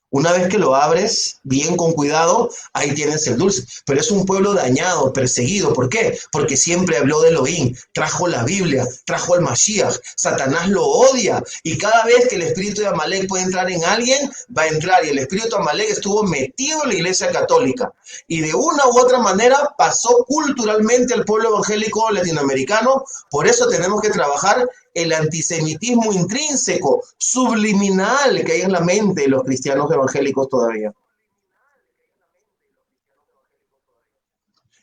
Una vez que lo abres bien con cuidado, ahí tienes el dulce. Pero es un pueblo dañado, perseguido. ¿Por qué? Porque siempre habló de Elohim, trajo la Biblia, trajo el Mashiach. Satanás lo odia. Y cada vez que el espíritu de Amalek puede entrar en alguien, va a entrar. Y el espíritu de Amalek estuvo metido en la iglesia católica. Y de una u otra manera pasó culturalmente al pueblo evangélico latinoamericano. Por eso tenemos que trabajar el antisemitismo intrínseco, subliminal que hay en la mente de los cristianos evangélicos todavía.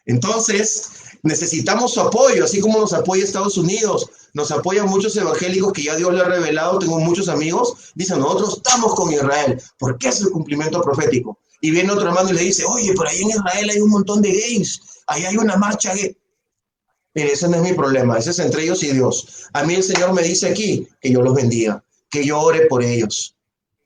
Entonces, necesitamos su apoyo, así como nos apoya Estados Unidos, nos apoyan muchos evangélicos que ya Dios le ha revelado, tengo muchos amigos, dicen, nosotros estamos con Israel, porque es el cumplimiento profético. Y viene otro hermano y le dice, oye, pero ahí en Israel hay un montón de gays, ahí hay una marcha gay. Mire, ese no es mi problema, ese es entre ellos y Dios. A mí el Señor me dice aquí que yo los bendiga, que yo ore por ellos.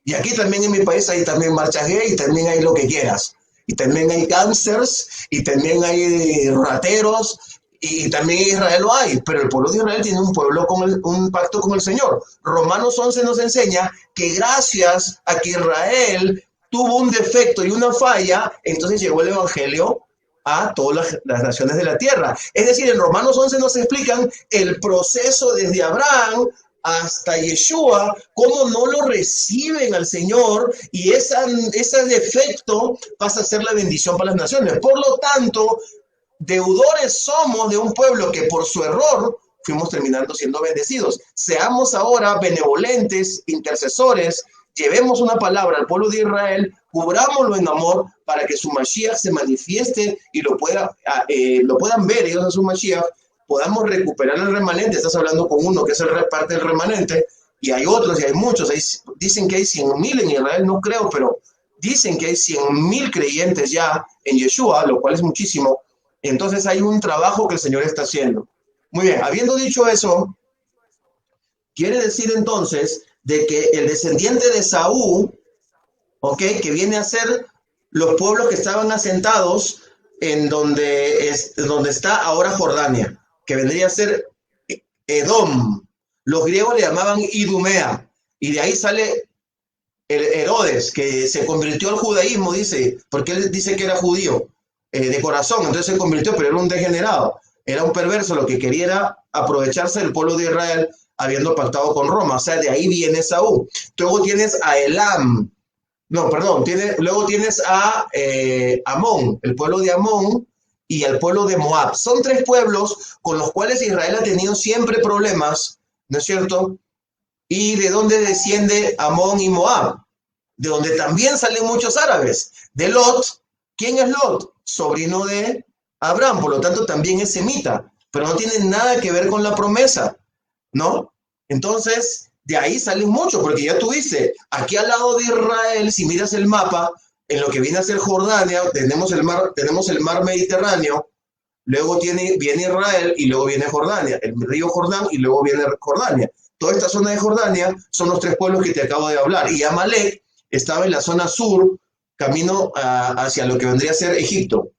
Y aquí también en mi país hay también marchas gay y también hay lo que quieras. Y también hay cánceres y también hay rateros y también en Israel lo hay. Pero el pueblo de Israel tiene un pacto con el Señor. Romanos 11 nos enseña que gracias a que Israel tuvo un defecto y una falla, entonces llegó el evangelio a todas las naciones de la tierra. Es decir, en Romanos 11 nos explican el proceso desde Abraham hasta Yeshua, cómo no lo reciben al Señor y ese defecto pasa a ser la bendición para las naciones. Por lo tanto, deudores somos de un pueblo que por su error fuimos terminando siendo bendecidos. Seamos ahora benevolentes, intercesores, llevemos una palabra al pueblo de Israel, cubrámoslo en amor para que su Mashiach se manifieste y lo puedan ver ellos a su Mashiach, podamos recuperar el remanente. Estás hablando con uno que es parte del remanente y hay otros y hay muchos. Dicen que hay 100,000 en Israel, no creo, pero dicen que hay 100,000 creyentes ya en Yeshua, lo cual es muchísimo. Entonces hay un trabajo que el Señor está haciendo. Muy bien, habiendo dicho eso, quiere decir entonces de que el descendiente de Saúl, ¿ok? Que viene a ser los pueblos que estaban asentados en donde está ahora Jordania, que vendría a ser Edom. Los griegos le llamaban Idumea, y de ahí sale el Herodes, que se convirtió al judaísmo, dice, porque él dice que era judío de corazón, entonces se convirtió, pero era un degenerado, era un perverso, lo que quería era aprovecharse del pueblo de Israel habiendo pactado con Roma, o sea, de ahí viene Saúl. Luego tienes a Elam, no, perdón, luego tienes a Amón, el pueblo de Amón y el pueblo de Moab. Son tres pueblos con los cuales Israel ha tenido siempre problemas, ¿no es cierto? ¿Y de dónde desciende Amón y Moab? De donde también salen muchos árabes. De Lot. ¿Quién es Lot? Sobrino de Abraham, por lo tanto también es semita, pero no tiene nada que ver con la promesa, ¿no? Entonces, de ahí salen muchos, porque ya tú dices, aquí al lado de Israel, si miras el mapa, en lo que viene a ser Jordania, tenemos el mar Mediterráneo, luego viene Israel y luego viene Jordania, el río Jordán y luego viene Jordania. Toda esta zona de Jordania son los tres pueblos que te acabo de hablar. Y Amalek estaba en la zona sur, camino hacia lo que vendría a ser Egipto.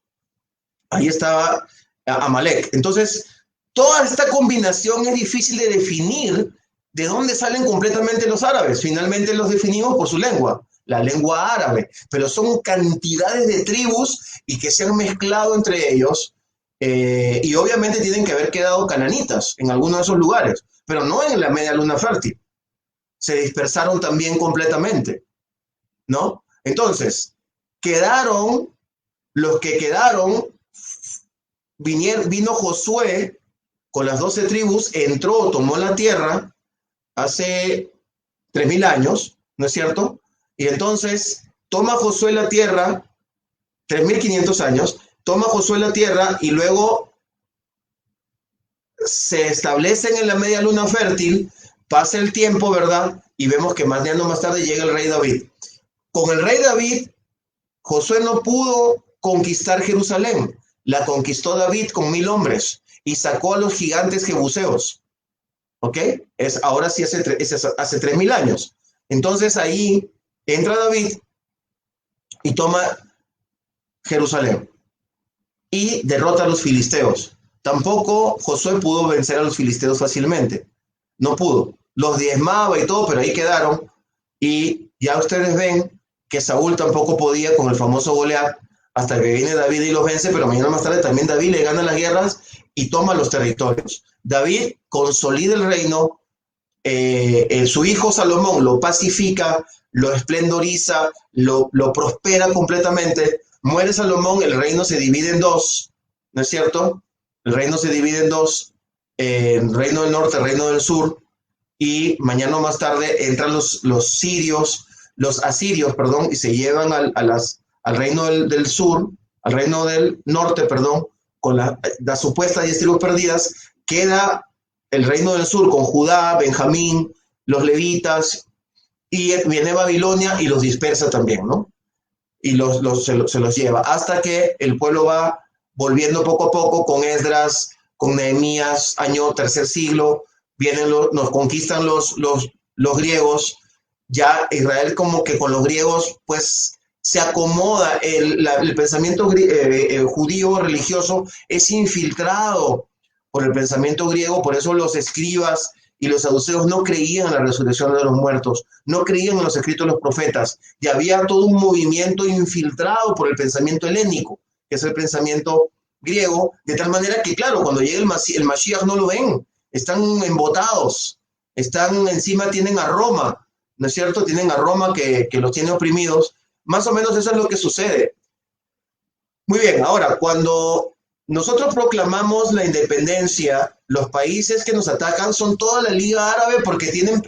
Ahí estaba Amalek. Entonces, toda esta combinación es difícil de definir de dónde salen completamente los árabes. Finalmente los definimos por su lengua, la lengua árabe. Pero son cantidades de tribus y que se han mezclado entre ellos. Y obviamente tienen que haber quedado cananitas en algunos de esos lugares, pero no en la media luna fértil. Se dispersaron también completamente, ¿no? Entonces, quedaron, los que quedaron, vino Josué con las 12 tribus, entró, tomó la tierra hace 3000 años, ¿no es cierto? Y entonces toma Josué la tierra, 3500 años, toma Josué la tierra y luego se establecen en la media luna fértil, pasa el tiempo, ¿verdad? Y vemos que más años más tarde llega el rey David. Con el rey David, Josué no pudo conquistar Jerusalén, la conquistó David con 1000 hombres y sacó a los gigantes jebuseos, ¿ok? Ahora sí hace 3000 años. Entonces ahí entra David y toma Jerusalén y derrota a los filisteos. Tampoco Josué pudo vencer a los filisteos fácilmente. No pudo. Los diezmaba y todo, pero ahí quedaron. Y ya ustedes ven que Saúl tampoco podía con el famoso Goliat, hasta que viene David y los vence, pero mañana más tarde también David le gana las guerras y toma los territorios. David consolida el reino, su hijo Salomón lo pacifica, lo esplendoriza, lo prospera completamente. Muere Salomón, el reino se divide en dos, ¿no es cierto? El reino se divide en dos, el reino del norte, el reino del sur, y mañana más tarde entran los asirios, perdón, y se llevan al reino del sur, al reino del norte, perdón, con las supuestas 10 tribus perdidas. Queda el reino del sur con Judá, Benjamín, los levitas, y viene Babilonia y los dispersa también, ¿no? Y se los lleva, hasta que el pueblo va volviendo poco a poco con Esdras, con Nehemías, año tercer siglo, nos conquistan los griegos, ya Israel como que con los griegos pues se acomoda, el pensamiento judío religioso es infiltrado por el pensamiento griego, por eso los escribas y los saduceos no creían en la resurrección de los muertos, no creían en los escritos de los profetas, y había todo un movimiento infiltrado por el pensamiento helénico, que es el pensamiento griego, de tal manera que, claro, cuando llega el Mashiach no lo ven, están embotados, encima tienen a Roma, ¿no es cierto? Tienen a Roma que los tiene oprimidos, más o menos eso es lo que sucede. Muy bien, ahora, cuando nosotros proclamamos la independencia, los países que nos atacan son toda la Liga Árabe porque tienen...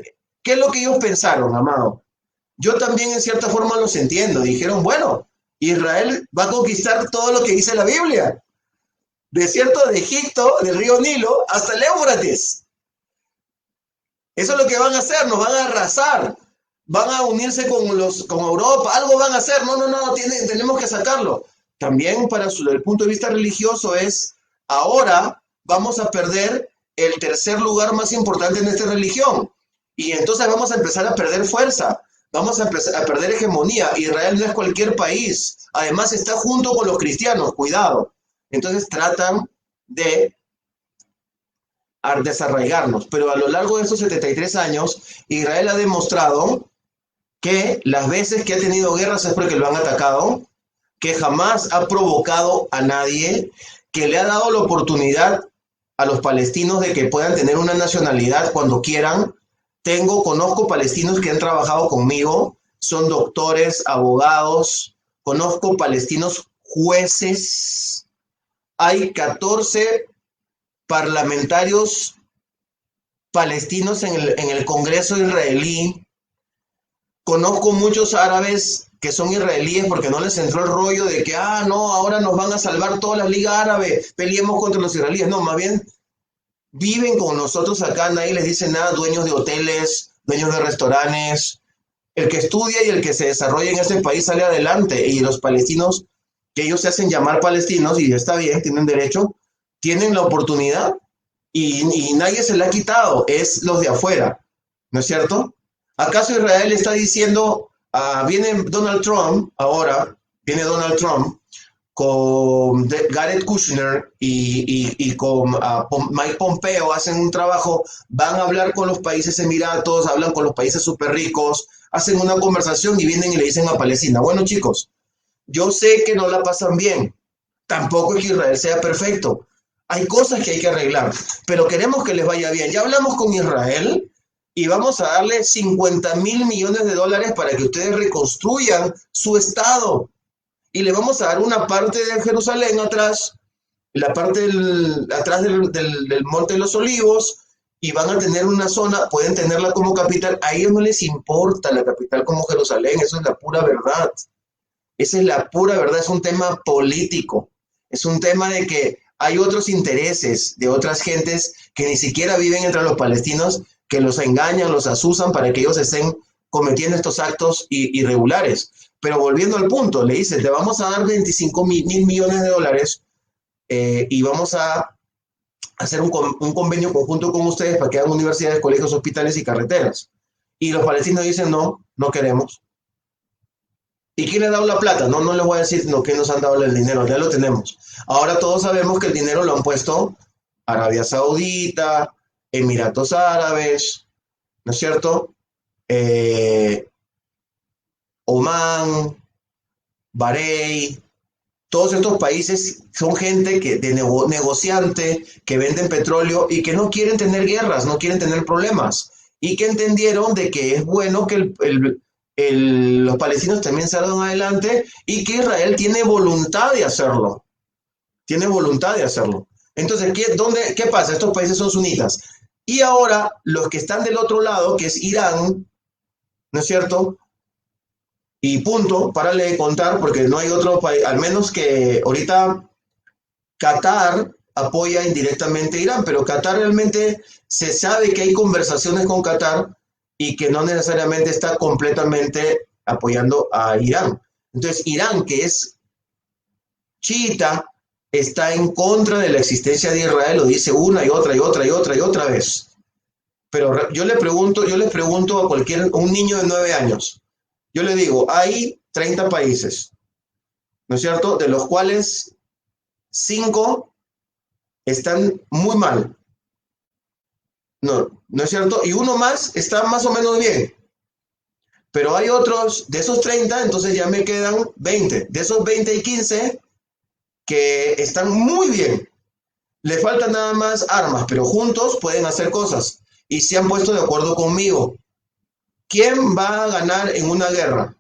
¿Qué es lo que ellos pensaron, amado? Yo también en cierta forma los entiendo. Dijeron, bueno, Israel va a conquistar todo lo que dice la Biblia. Desierto de Egipto, del río Nilo, hasta el Éufrates. Eso es lo que van a hacer, nos van a arrasar. Van a unirse con Europa, algo van a hacer. No, tenemos que sacarlo. también el punto de vista religioso es, ahora vamos a perder el tercer lugar más importante en esta religión. Y entonces vamos a empezar a perder fuerza, vamos a empezar a perder hegemonía. Israel no es cualquier país, además está junto con los cristianos, cuidado. Entonces tratan de desarraigarnos, pero a lo largo de estos 73 años, Israel ha demostrado que las veces que ha tenido guerras es porque lo han atacado, que jamás ha provocado a nadie, que le ha dado la oportunidad a los palestinos de que puedan tener una nacionalidad cuando quieran. Conozco palestinos que han trabajado conmigo, son doctores, abogados, conozco palestinos jueces, hay 14 parlamentarios palestinos en el Congreso israelí, conozco muchos árabes que son israelíes porque no les entró el rollo de que, no, ahora nos van a salvar toda la Liga Árabe, peleemos contra los israelíes. No, más bien viven con nosotros acá, nadie les dice nada, dueños de hoteles, dueños de restaurantes. El que estudia y el que se desarrolla en este país sale adelante, y los palestinos, que ellos se hacen llamar palestinos, y está bien, tienen derecho, tienen la oportunidad, y nadie se la ha quitado, es los de afuera, ¿no es cierto? ¿Acaso Israel está diciendo, viene Donald Trump, con Gareth Kushner y con Mike Pompeo, hacen un trabajo, van a hablar con los países Emiratos, hablan con los países súper ricos, hacen una conversación y vienen y le dicen a Palestina, bueno chicos, yo sé que no la pasan bien, tampoco es que Israel sea perfecto, hay cosas que hay que arreglar, pero queremos que les vaya bien. Ya hablamos con Israel y vamos a darle 50,000 millones de dólares para que ustedes reconstruyan su estado. Y le vamos a dar una parte de Jerusalén atrás, la parte atrás del Monte de los Olivos, y van a tener una zona, pueden tenerla como capital. A ellos no les importa la capital como Jerusalén, eso es la pura verdad. Esa es la pura verdad, es un tema político, es un tema de que hay otros intereses de otras gentes que ni siquiera viven entre los palestinos, que los engañan, los asusan para que ellos estén cometiendo estos actos irregulares. Pero volviendo al punto, le dice, te vamos a dar 25,000 millones de dólares y vamos a hacer un convenio conjunto con ustedes para que hagan universidades, colegios, hospitales y carreteras. Y los palestinos dicen, no, no queremos. ¿Y quién le ha dado la plata? No, no les voy a decir que nos han dado el dinero, ya lo tenemos. Ahora todos sabemos que el dinero lo han puesto Arabia Saudita, Emiratos Árabes, ¿no es cierto? Omán, Bahrein, todos estos países son gente negociante, que venden petróleo y que no quieren tener guerras, no quieren tener problemas, y que entendieron de que es bueno que los palestinos también salgan adelante y que Israel tiene voluntad de hacerlo. Tiene voluntad de hacerlo. Entonces, ¿qué pasa? Estos países son sunitas. Y ahora, los que están del otro lado, que es Irán, ¿no es cierto? Y punto, párale de contar, porque no hay otro país, al menos que ahorita Qatar apoya indirectamente a Irán, pero Qatar realmente se sabe que hay conversaciones con Qatar y que no necesariamente está completamente apoyando a Irán. Entonces, Irán, que es chiita, está en contra de la existencia de Israel, lo dice una y otra y otra y otra y otra vez. Pero yo les pregunto a un niño de 9 años, yo le digo, hay 30 países, ¿no es cierto?, de los cuales 5 están muy mal. No, ¿no es cierto? Y uno más está más o menos bien. Pero hay otros, de esos 30, entonces ya me quedan 20. De esos 20 y 15 que están muy bien. Le faltan nada más armas, pero juntos pueden hacer cosas. Y se han puesto de acuerdo conmigo. ¿Quién va a ganar en una guerra?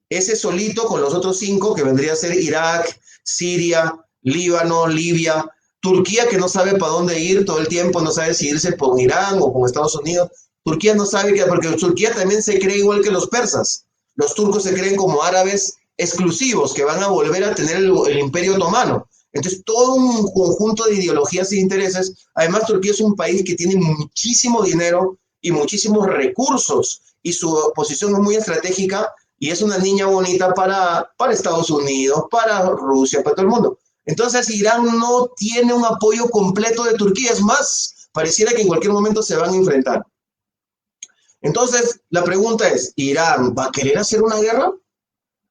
Ese solito con los otros 5, que vendría a ser Irak, Siria, Líbano, Libia, Turquía, que no sabe para dónde ir todo el tiempo, no sabe si irse con Irán o con Estados Unidos. Turquía no sabe porque Turquía también se cree igual que los persas. Los turcos se creen como árabes exclusivos, que van a volver a tener el imperio otomano. Entonces, todo un conjunto de ideologías e intereses. Además, Turquía es un país que tiene muchísimo dinero y muchísimos recursos, y su posición es muy estratégica, y es una niña bonita para Estados Unidos, para Rusia, para todo el mundo. Entonces Irán no tiene un apoyo completo de Turquía, es más, pareciera que en cualquier momento se van a enfrentar. Entonces la pregunta es, ¿Irán va a querer hacer una guerra?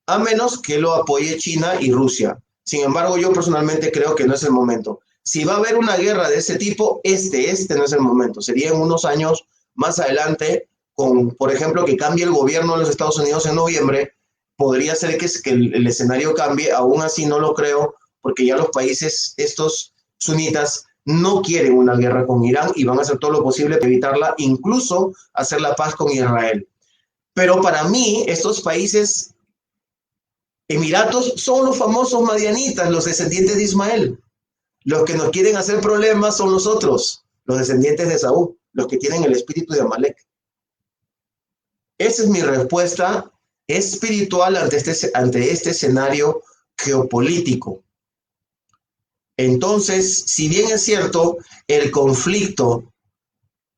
A menos que lo apoye China y Rusia. Sin embargo, yo personalmente creo que no es el momento. Si va a haber una guerra de ese tipo, este no es el momento. Sería en unos años más adelante, con, por ejemplo, que cambie el gobierno de los Estados Unidos en noviembre, podría ser que el escenario cambie. Aún así no lo creo, porque ya los países, estos sunitas, no quieren una guerra con Irán y van a hacer todo lo posible para evitarla, incluso hacer la paz con Israel. Pero para mí, estos países Emiratos son los famosos madianitas, los descendientes de Ismael. Los que nos quieren hacer problemas son nosotros, los descendientes de Saúl, los que tienen el espíritu de Amalek. Esa es mi respuesta espiritual ante este escenario geopolítico. Entonces, si bien es cierto, el conflicto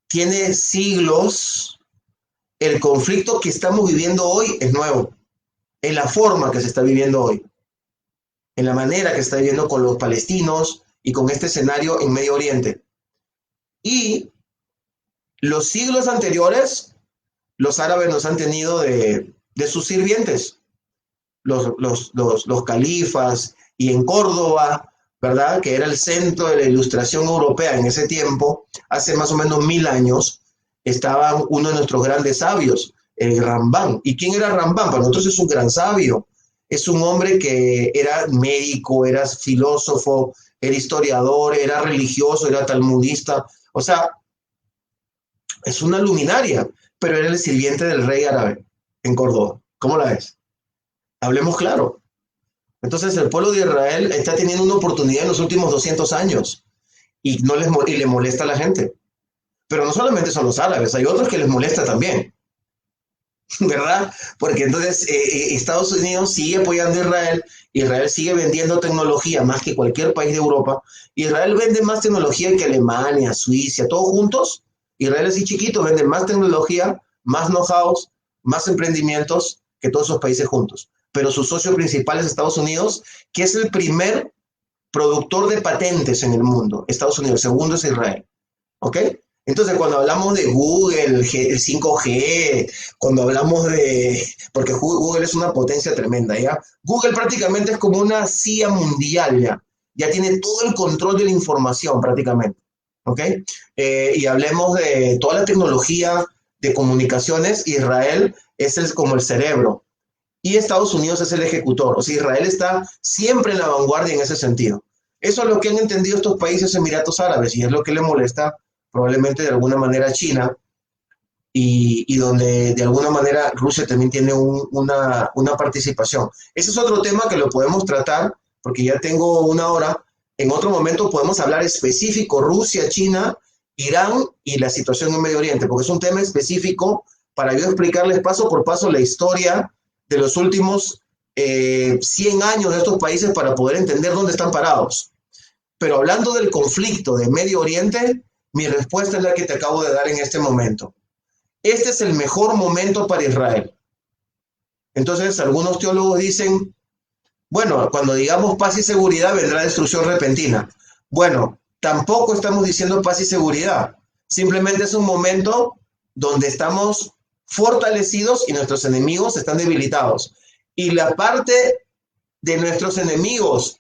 tiene siglos, el conflicto que estamos viviendo hoy es nuevo, en la forma que se está viviendo hoy, en la manera que se está viviendo con los palestinos y con este escenario en Medio Oriente. Y los siglos anteriores, los árabes nos han tenido de sus sirvientes, los califas, y en Córdoba, ¿verdad? Que era el centro de la ilustración europea en ese tiempo, hace más o menos 1000 años, estaba uno de nuestros grandes sabios, el Rambán. ¿Y quién era Rambán? Para nosotros es un gran sabio. Es un hombre que era médico, era filósofo, era historiador, era religioso, era talmudista. O sea, es una luminaria, pero era el sirviente del rey árabe en Córdoba. ¿Cómo la ves? Hablemos claro. Entonces el pueblo de Israel está teniendo una oportunidad en los últimos 200 años y le molesta a la gente. Pero no solamente son los árabes, hay otros que les molesta también, ¿verdad? Porque entonces Estados Unidos sigue apoyando a Israel, Israel sigue vendiendo tecnología más que cualquier país de Europa, Israel vende más tecnología que Alemania, Suiza, todos juntos. Israel así chiquito vende más tecnología, más know-how, más emprendimientos que todos esos países juntos. Pero su socio principal es Estados Unidos, que es el primer productor de patentes en el mundo. Estados Unidos, segundo es Israel. ¿Ok? Entonces, cuando hablamos de Google, el 5G, cuando hablamos de... Porque Google es una potencia tremenda, ¿ya? Google prácticamente es como una CIA mundial, ¿ya? Ya tiene todo el control de la información prácticamente, ¿ok? Y hablemos de toda la tecnología de comunicaciones, Israel es como el cerebro y Estados Unidos es el ejecutor. O sea, Israel está siempre en la vanguardia en ese sentido. Eso es lo que han entendido estos países Emiratos Árabes y es lo que le molesta probablemente de alguna manera a China y donde de alguna manera Rusia también tiene una participación. Ese es otro tema que lo podemos tratar porque ya tengo una hora. En otro momento podemos hablar específico Rusia, China, Irán y la situación en Medio Oriente, porque es un tema específico para yo explicarles paso por paso la historia de los últimos 100 años de estos países para poder entender dónde están parados. Pero hablando del conflicto de Medio Oriente, mi respuesta es la que te acabo de dar en este momento. Este es el mejor momento para Israel. Entonces, algunos teólogos dicen, bueno, cuando digamos paz y seguridad vendrá destrucción repentina. Bueno, tampoco estamos diciendo paz y seguridad. Simplemente es un momento donde estamos fortalecidos y nuestros enemigos están debilitados. Y la parte de nuestros enemigos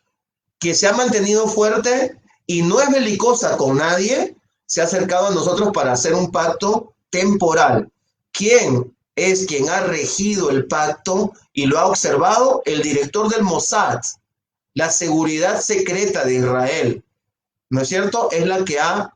que se ha mantenido fuerte y no es belicosa con nadie, se ha acercado a nosotros para hacer un pacto temporal. ¿Quién es quien ha regido el pacto y lo ha observado? El director del Mossad, la seguridad secreta de Israel, ¿no es cierto? Es la que ha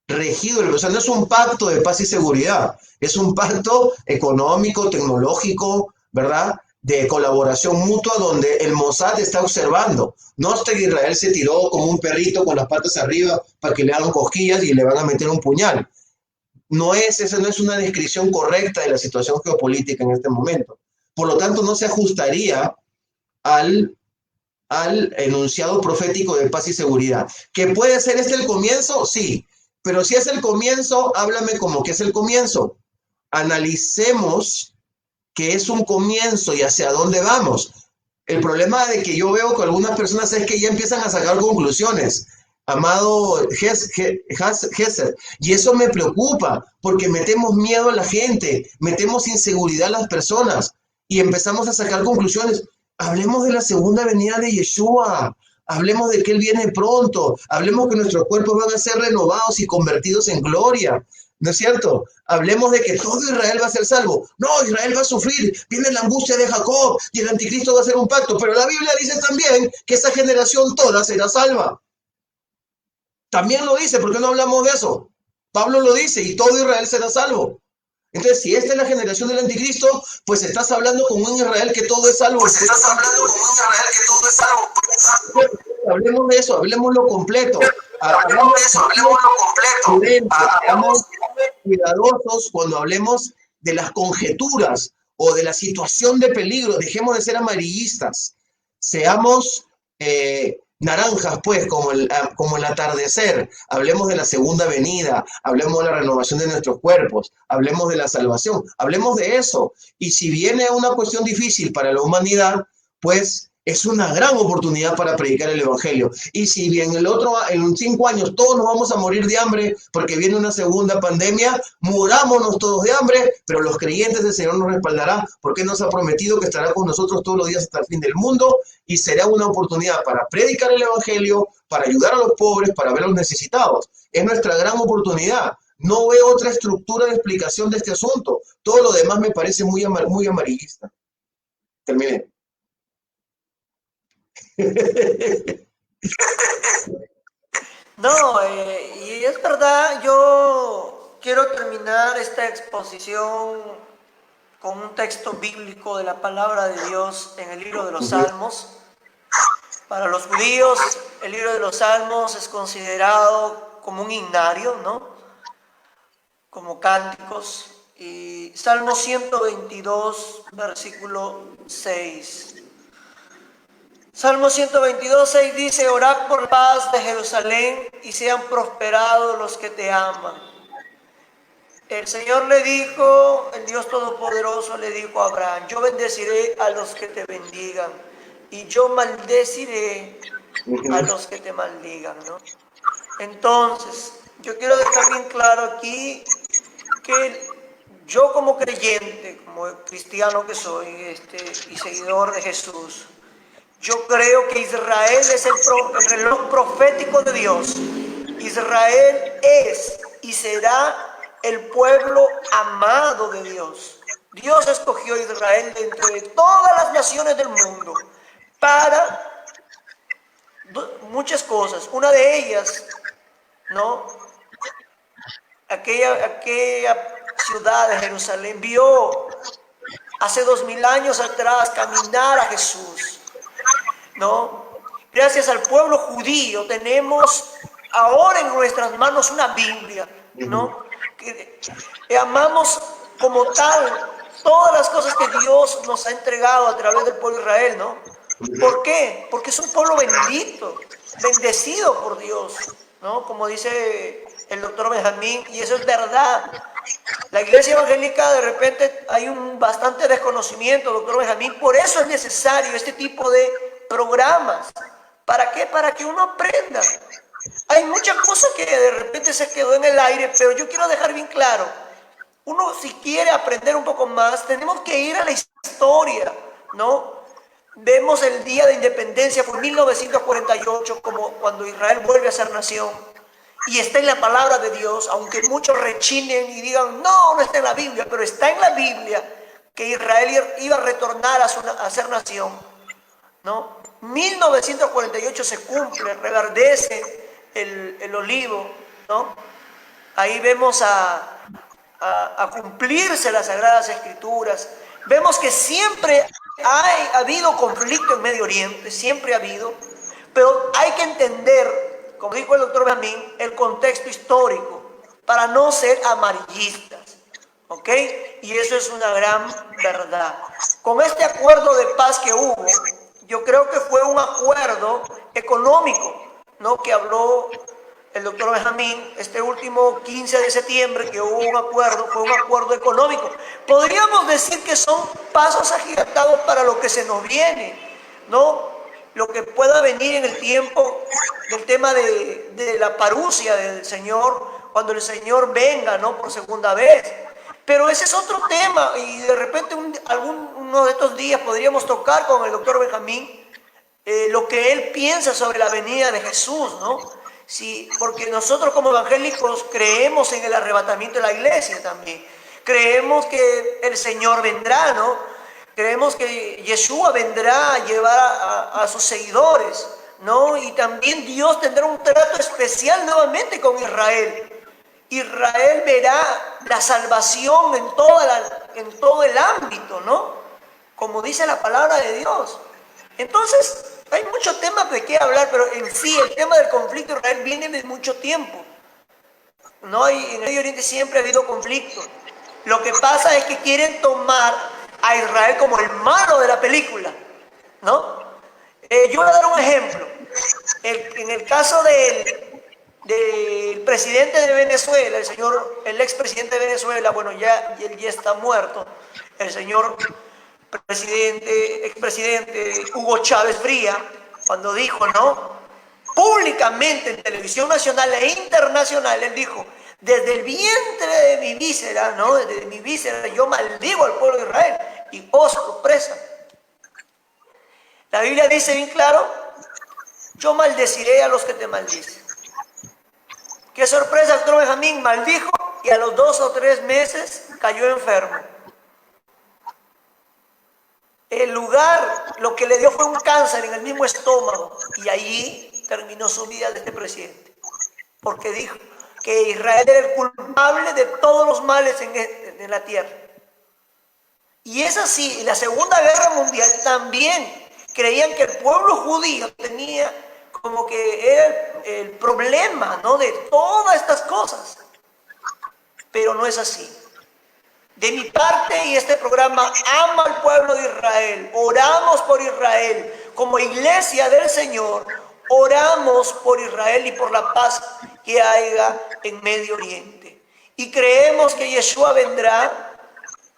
regido, o sea, no es un pacto de paz y seguridad, es un pacto económico, tecnológico, ¿verdad?, de colaboración mutua donde el Mossad está observando. No es que Israel se tiró como un perrito con las patas arriba para que le hagan cosquillas y le van a meter un puñal. Esa no es una descripción correcta de la situación geopolítica en este momento. Por lo tanto, no se ajustaría al enunciado profético de paz y seguridad. ¿Que puede ser este el comienzo? Sí. Pero si es el comienzo, háblame como que es el comienzo. Analicemos que es un comienzo y hacia dónde vamos. El problema de que yo veo con algunas personas es que ya empiezan a sacar conclusiones, amado Gesser, y eso me preocupa porque metemos miedo a la gente, metemos inseguridad a las personas y empezamos a sacar conclusiones. Hablemos de la segunda venida de Yeshua, hablemos de que Él viene pronto, hablemos que nuestros cuerpos van a ser renovados y convertidos en gloria. ¿No es cierto? Hablemos de que todo Israel va a ser salvo. No, Israel va a sufrir. Viene la angustia de Jacob y el anticristo va a hacer un pacto. Pero la Biblia dice también que esa generación toda será salva. También lo dice, ¿por qué no hablamos de eso? Pablo lo dice y todo Israel será salvo. Entonces, si esta es la generación del anticristo, pues estás hablando con un Israel que todo es salvo. Pues estás hablando con un Israel que todo es salvo. Hablemos de eso, hablemos lo completo. Hablemos de eso, hablemos lo completo. Seamos cuidadosos cuando hablemos de las conjeturas o de la situación de peligro. Dejemos de ser amarillistas. Seamos naranjas, pues, como el atardecer. Hablemos de la segunda venida, hablemos de la renovación de nuestros cuerpos, hablemos de la salvación, hablemos de eso. Y si viene una cuestión difícil para la humanidad, pues es una gran oportunidad para predicar el evangelio. Y si bien en 5 años todos nos vamos a morir de hambre porque viene una segunda pandemia, murámonos todos de hambre, pero los creyentes del Señor nos respaldará porque nos ha prometido que estará con nosotros todos los días hasta el fin del mundo y será una oportunidad para predicar el evangelio, para ayudar a los pobres, para ver a los necesitados. Es nuestra gran oportunidad. No veo otra estructura de explicación de este asunto. Todo lo demás me parece muy amarillista. Terminé. No, y es verdad, yo quiero terminar esta exposición con un texto bíblico de la palabra de Dios en el libro de los Salmos. Para los judíos, el libro de los Salmos es considerado como un himnario, ¿no? Como cánticos. Y Salmo 122, versículo 6. Salmo 122, 6 dice: orad por paz de Jerusalén y sean prosperados los que te aman. El Señor le dijo, el Dios Todopoderoso le dijo a Abraham: yo bendeciré a los que te bendigan y yo maldeciré a los que te maldigan, ¿no? Entonces, yo quiero dejar bien claro aquí que yo como creyente, como cristiano que soy y seguidor de Jesús, yo creo que Israel es el reloj profético de Dios. Israel es y será el pueblo amado de Dios. Dios escogió a Israel de entre todas las naciones del mundo para muchas cosas. Una de ellas, ¿no? Aquella ciudad de Jerusalén vio hace 2000 años atrás caminar a Jesús, ¿no? Gracias al pueblo judío tenemos ahora en nuestras manos una Biblia, ¿no? Que amamos como tal todas las cosas que Dios nos ha entregado a través del pueblo de Israel, ¿no? ¿Por qué? Porque es un pueblo bendito, bendecido por Dios, ¿no? Como dice el doctor Benjamín, y eso es verdad. La iglesia evangélica, de repente hay un bastante desconocimiento, doctor Benjamín. Por eso es necesario este tipo de programas. ¿Para qué? Para que uno aprenda. Hay muchas cosas que de repente se quedó en el aire, pero yo quiero dejar bien claro. Uno, si quiere aprender un poco más, tenemos que ir a la historia, ¿no? Vemos el día de independencia, fue 1948, como cuando Israel vuelve a ser nación. Y está en la palabra de Dios, aunque muchos rechinen y digan, no, no está en la Biblia, pero está en la Biblia que Israel iba a retornar a ser nación, ¿no? 1948 se cumple, reverdece el olivo, ¿no? Ahí vemos a cumplirse las Sagradas Escrituras. Vemos que siempre ha habido conflicto en Medio Oriente, siempre ha habido, pero hay que entender, como dijo el doctor Benjamín, el contexto histórico para no ser amarillistas, ¿ok? Y eso es una gran verdad. Con este acuerdo de paz que hubo, yo creo que fue un acuerdo económico, ¿no? Que habló el doctor Benjamín, este último 15 de septiembre que hubo un acuerdo, fue un acuerdo económico. Podríamos decir que son pasos agigantados para lo que se nos viene, ¿no? Lo que pueda venir en el tiempo del tema de la parucia del Señor, cuando el Señor venga, ¿no? Por segunda vez. Pero ese es otro tema y de repente uno de estos días podríamos tocar con el doctor Benjamín lo que él piensa sobre la venida de Jesús, ¿no? Sí, porque nosotros como evangélicos creemos en el arrebatamiento de la iglesia también. Creemos que el Señor vendrá, ¿no? Creemos que Yeshua vendrá a llevar a sus seguidores, ¿no? Y también Dios tendrá un trato especial nuevamente con Israel. Israel verá la salvación en todo el ámbito, ¿no? Como dice la palabra de Dios. Entonces, hay muchos temas de qué hablar, pero en sí el tema del conflicto de Israel viene de mucho tiempo, ¿no? Y en el Medio Oriente siempre ha habido conflicto. Lo que pasa es que quieren tomar a Israel como el malo de la película, ¿no? Yo voy a dar un ejemplo. En el caso del presidente de Venezuela, el expresidente de Venezuela, bueno, él ya está muerto, el señor expresidente Hugo Chávez Fría, cuando dijo, ¿no? Públicamente en televisión nacional e internacional, él dijo, desde el vientre de mi víscera, ¿no? Desde mi víscera yo maldigo al pueblo de Israel. Y oh, sorpresa. La Biblia dice bien claro, yo maldeciré a los que te maldicen. Qué sorpresa, doctor Benjamín maldijo y a los 2 o 3 meses cayó enfermo. El lugar, lo que le dio fue un cáncer en el mismo estómago y allí terminó su vida de este presidente. Porque dijo que Israel era el culpable de todos los males en la tierra. Y es así, en la Segunda Guerra Mundial también creían que el pueblo judío tenía como que era el problema, ¿no? De todas estas cosas. Pero no es así. De mi parte y este programa ama al pueblo de Israel, oramos por Israel, como iglesia del Señor, oramos por Israel y por la paz que haya en Medio Oriente. Y creemos que Yeshua vendrá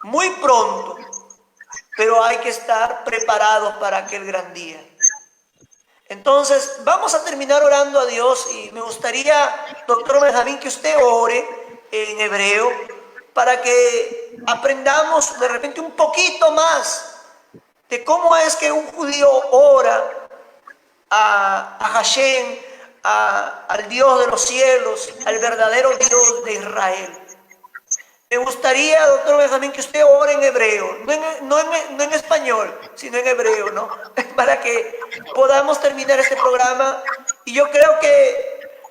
muy pronto, pero hay que estar preparados para aquel gran día. Entonces, vamos a terminar orando a Dios y me gustaría, doctor Benjamín, que usted ore en hebreo para que aprendamos de repente un poquito más de cómo es que un judío ora a Hashem, al Dios de los cielos, al verdadero Dios de Israel. Me gustaría, doctor Benjamín, que usted ore en hebreo, no en español, sino en hebreo, ¿no? Para que podamos terminar este programa. Y yo creo que,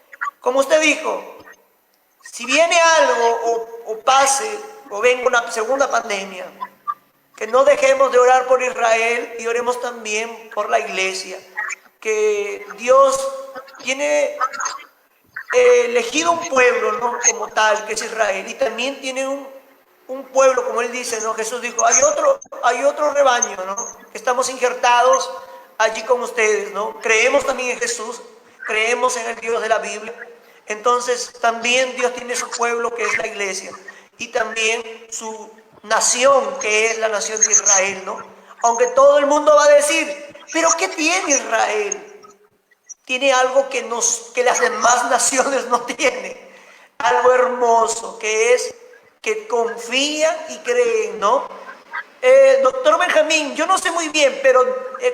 como usted dijo, si viene algo o pase o venga una segunda pandemia, que no dejemos de orar por Israel y oremos también por la iglesia, que Dios tiene elegido un pueblo, ¿no? Como tal, que es Israel, y también tiene un pueblo, como él dice, ¿no? Jesús dijo, hay otro rebaño, ¿no? Estamos injertados allí con ustedes, ¿no? Creemos también en Jesús, creemos en el Dios de la Biblia. Entonces también Dios tiene su pueblo, que es la iglesia, y también su nación, que es la nación de Israel, ¿no? Aunque todo el mundo va a decir, ¿pero qué tiene Israel? Tiene algo que las demás naciones no tienen. Algo hermoso, que es que confían y creen, ¿no? Doctor Benjamín, yo no sé muy bien, pero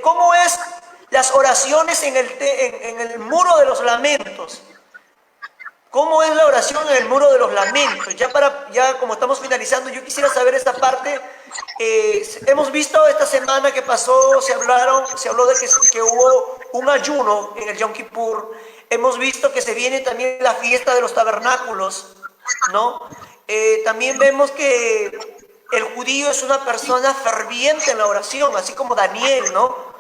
¿cómo es las oraciones en el muro de los lamentos? ¿Cómo es la oración en el muro de los lamentos? Ya como estamos finalizando, yo quisiera saber esta parte. Hemos visto esta semana que pasó, se habló de que hubo un ayuno en el Yom Kippur. Hemos visto que se viene también la fiesta de los tabernáculos, ¿no? También vemos que el judío es una persona ferviente en la oración, así como Daniel, ¿no?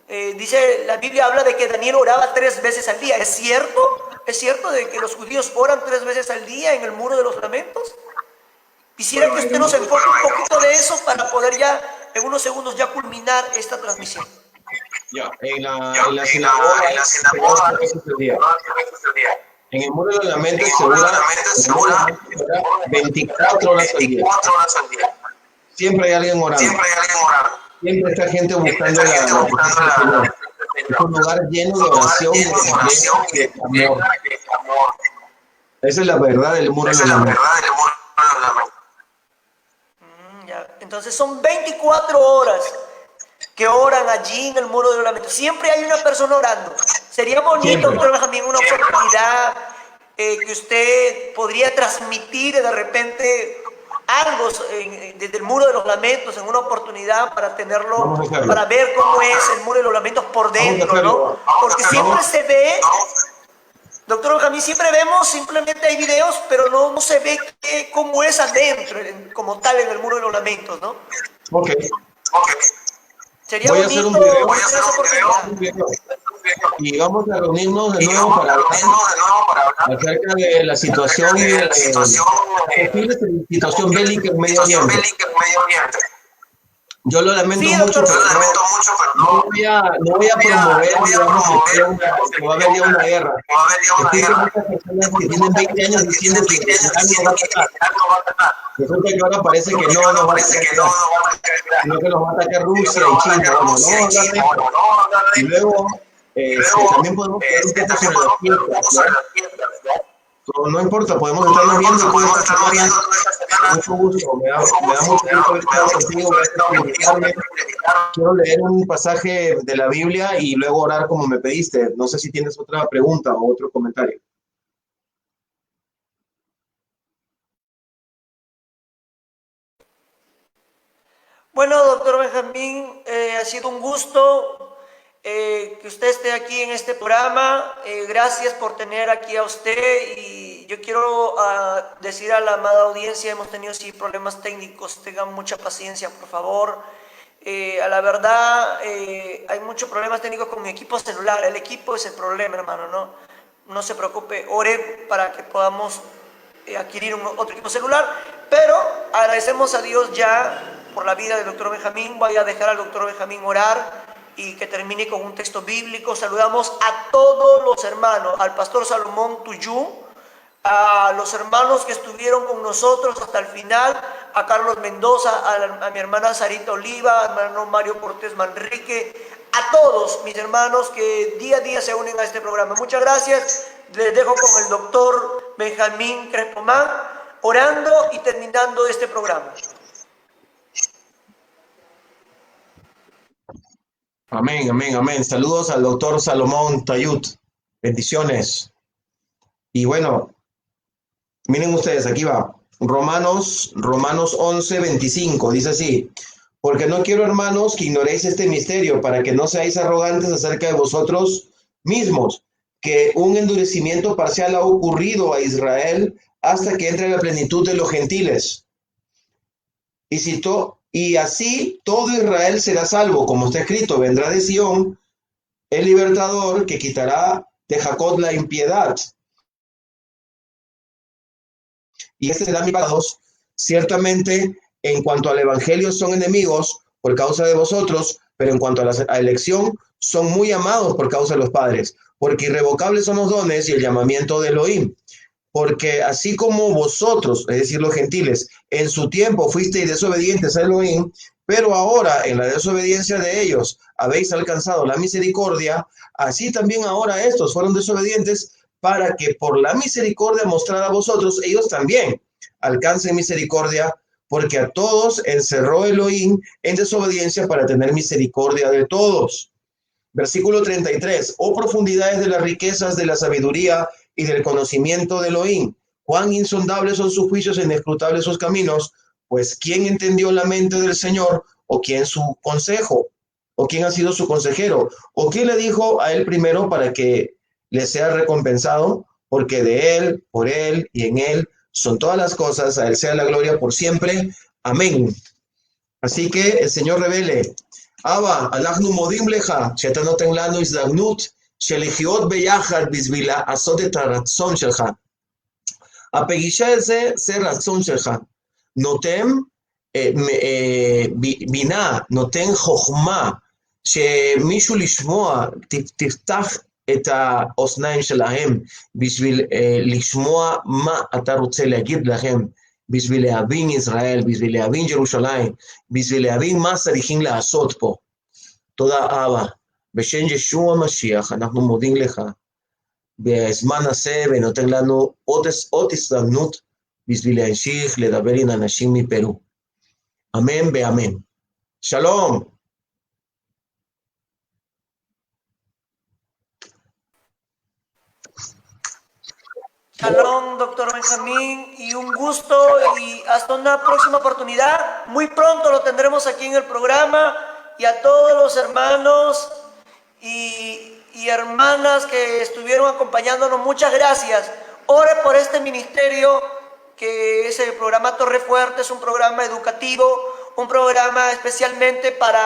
Dice, la Biblia habla de que Daniel oraba 3 veces al día. ¿Es cierto? ¿Es cierto de que los judíos oran 3 veces al día en el muro de los lamentos? Quisiera que usted nos enfoque un poquito de eso para poder ya, en unos segundos, ya culminar esta transmisión. Ya, en la sinagoga, 3 veces al día. En el muro de los lamentos En el muro de los lamentos se ora 24 horas al día. 24 horas al día. Siempre hay alguien orando. Siempre hay alguien orando. Siempre está gente Siempre buscando está gente buscando presencia del Señor. la Es un lugar lleno un de lugar oración y lleno de oración y de amor. de amor. Esa es la verdad del muro de Esa los es la lamentos. verdad del muro de los lamentos. Ya. Entonces son 24 horas que oran allí en el muro de los lamentos. Siempre hay una persona orando. Sería bonito, Siempre. doctor Benjamín, una oportunidad que usted podría transmitir de repente algo desde el muro de los lamentos en una oportunidad para tenerlo, Vamos a hacerlo. para ver cómo es el muro de los lamentos por Vamos a dentro, hacerlo. ¿no? Porque siempre se ve, doctor Benjamín, siempre vemos, simplemente hay videos, pero no se ve cómo es adentro, como tal, en el muro de los lamentos, ¿no? Ok. Ok. Sería Voy a hacer bonito un video. Voy a hacer un video. Y vamos a reunirnos de Y nuevo vamos para a hablar reunirnos de nuevo para hablar acerca de la situación de la situación bélica en Medio situación Oriente. bélica en Medio Oriente. Yo lo lamento Sí, mucho, doctor. Yo lo pero lamento mucho, pero no voy a promover, no voy a digamos, promover que va a haber ya una guerra. va a haber ya una Existen guerra. muchas personas que tienen 20 años diciendo que Tienen 20 años Irán no va a diciendo que atacar. Irán no va a atacar. Resulta que ahora parece que no Ahora nos va a parece atacar que no Irán, nos va a atacar Irán. sino que nos va a atacar Sino que Rusia nos y va a China. atacar Bueno, no Rusia vamos a y hablar de China. esto. Bueno, no vamos a hablar de Y esto. luego, Y luego, también podemos quedar un poco también sobre las podemos quedar un fiestas, poco sobre ¿no? las fiestas, ¿no? Pero no importa, podemos No estarnos viendo importa, todas podemos estas estarnos viendo semanas. todas estas semanas. Mucho gusto, me da mucho Me da gusto estar mucho contigo, gusto gracias por estar contigo, invitarme. gracias por invitarme. Quiero leer un pasaje de la Biblia y luego orar como me pediste. No sé si tienes otra pregunta o otro comentario. Bueno, doctor Benjamín, ha sido un gusto que usted esté aquí en este programa. Gracias por tener aquí a usted y yo quiero decir a la amada audiencia, hemos tenido sí problemas técnicos, tengan mucha paciencia, por favor. A la verdad, hay muchos problemas técnicos con mi equipo celular. El equipo es el problema, hermano, ¿no? No se preocupe, ore para que podamos adquirir otro equipo celular, pero agradecemos a Dios ya por la vida del doctor Benjamín. Voy a dejar al doctor Benjamín orar y que termine con un texto bíblico. Saludamos a todos los hermanos, al pastor Salomón Tuyú, a los hermanos que estuvieron con nosotros hasta el final, a Carlos Mendoza, a mi hermana Sarita Oliva, a mi hermano Mario Cortés Manrique, a todos mis hermanos que día a día se unen a este programa. Muchas gracias. Les dejo con el doctor Benjamín Crespomán orando y terminando este programa. Amén, amén, amén. Saludos al doctor Salomón Tayut. Bendiciones. Y bueno, miren ustedes, aquí va. Romanos 11, 25. Dice así. Porque no quiero, hermanos, que ignoréis este misterio, para que no seáis arrogantes acerca de vosotros mismos, que un endurecimiento parcial ha ocurrido a Israel hasta que entre la plenitud de los gentiles. Y así todo Israel será salvo, como está escrito, vendrá de Sión el libertador que quitará de Jacob la impiedad. Y este será mi paz. Ciertamente, en cuanto al evangelio son enemigos por causa de vosotros, pero en cuanto a la elección son muy amados por causa de los padres, porque irrevocables son los dones y el llamamiento de Elohim. Porque así como vosotros, es decir, los gentiles, en su tiempo fuisteis desobedientes a Elohim, pero ahora en la desobediencia de ellos habéis alcanzado la misericordia, así también ahora estos fueron desobedientes para que por la misericordia mostrada a vosotros, ellos también alcancen misericordia, porque a todos encerró Elohim en desobediencia para tener misericordia de todos. Versículo 33. Oh profundidades de las riquezas de la sabiduría y del conocimiento de Elohim. Cuán insondables son sus juicios e inescrutables sus caminos. Pues ¿quién entendió la mente del Señor? ¿O quién su consejo? ¿O quién ha sido su consejero? ¿O quién le dijo a él primero para que le sea recompensado? Porque de él, por él y en él son todas las cosas. A él sea la gloria por siempre. Amén. Así que el Señor revele. Abba, אנחנו מודים לך שאתה נותן לנו הזדמנות של לחיות ביחד בשביל לעשות את הרצון שלך. הפגישה הזה זה רצון שלך. נותן בינה, נותן חוכמה, שמישהו לשמוע, תפתח את האוזניים שלהם בשביל לשמוע מה אתה רוצה להגיד לכם, בשביל להבין ישראל, בשביל להבין ירושלים, בשביל להבין מה צריכים לעשות פה. תודה אבא. בשם ישוע המשיח אנחנו מודים לך בזמן הזה, ונותן לנו עוד הזדמנות בשביל להמשיך לדבר עם אנשים מפרו. אמן ואמן. שלום. Shalom, doctor Benjamín, y un gusto y hasta una próxima oportunidad. Muy pronto lo tendremos aquí en el programa, y a todos los hermanos y hermanas que estuvieron acompañándonos, muchas gracias. Ore por este ministerio que es el programa Torre Fuerte, es un programa educativo, un programa especialmente para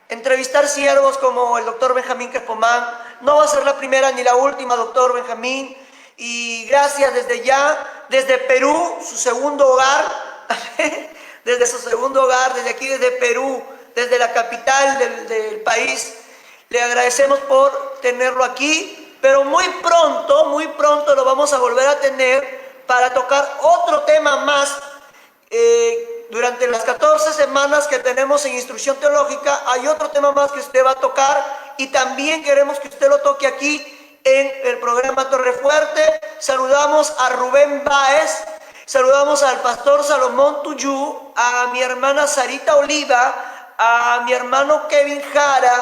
entrevistar siervos como el doctor Benjamín Crespomán. No va a ser la primera ni la última, doctor Benjamín. Y gracias desde ya, desde Perú, su segundo hogar, desde su segundo hogar, desde aquí, desde Perú, desde la capital del país, le agradecemos por tenerlo aquí, pero muy pronto lo vamos a volver a tener para tocar otro tema más. Durante las 14 semanas que tenemos en Instrucción Teológica, hay otro tema más que usted va a tocar, y también queremos que usted lo toque aquí en el programa Torre Fuerte. Saludamos a Rubén Báez, saludamos al pastor Salomón Tuyú, a mi hermana Sarita Oliva, a mi hermano Kevin Jara,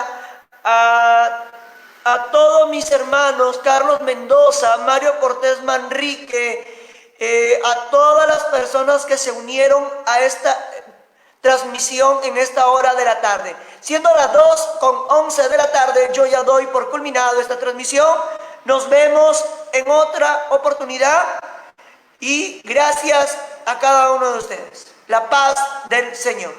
a todos mis hermanos, Carlos Mendoza, Mario Cortés Manrique, a todas las personas que se unieron a esta transmisión en esta hora de la tarde. Siendo las 2:11 de la tarde, yo ya doy por culminado esta transmisión. Nos vemos en otra oportunidad, y gracias a cada uno de ustedes. La paz del Señor.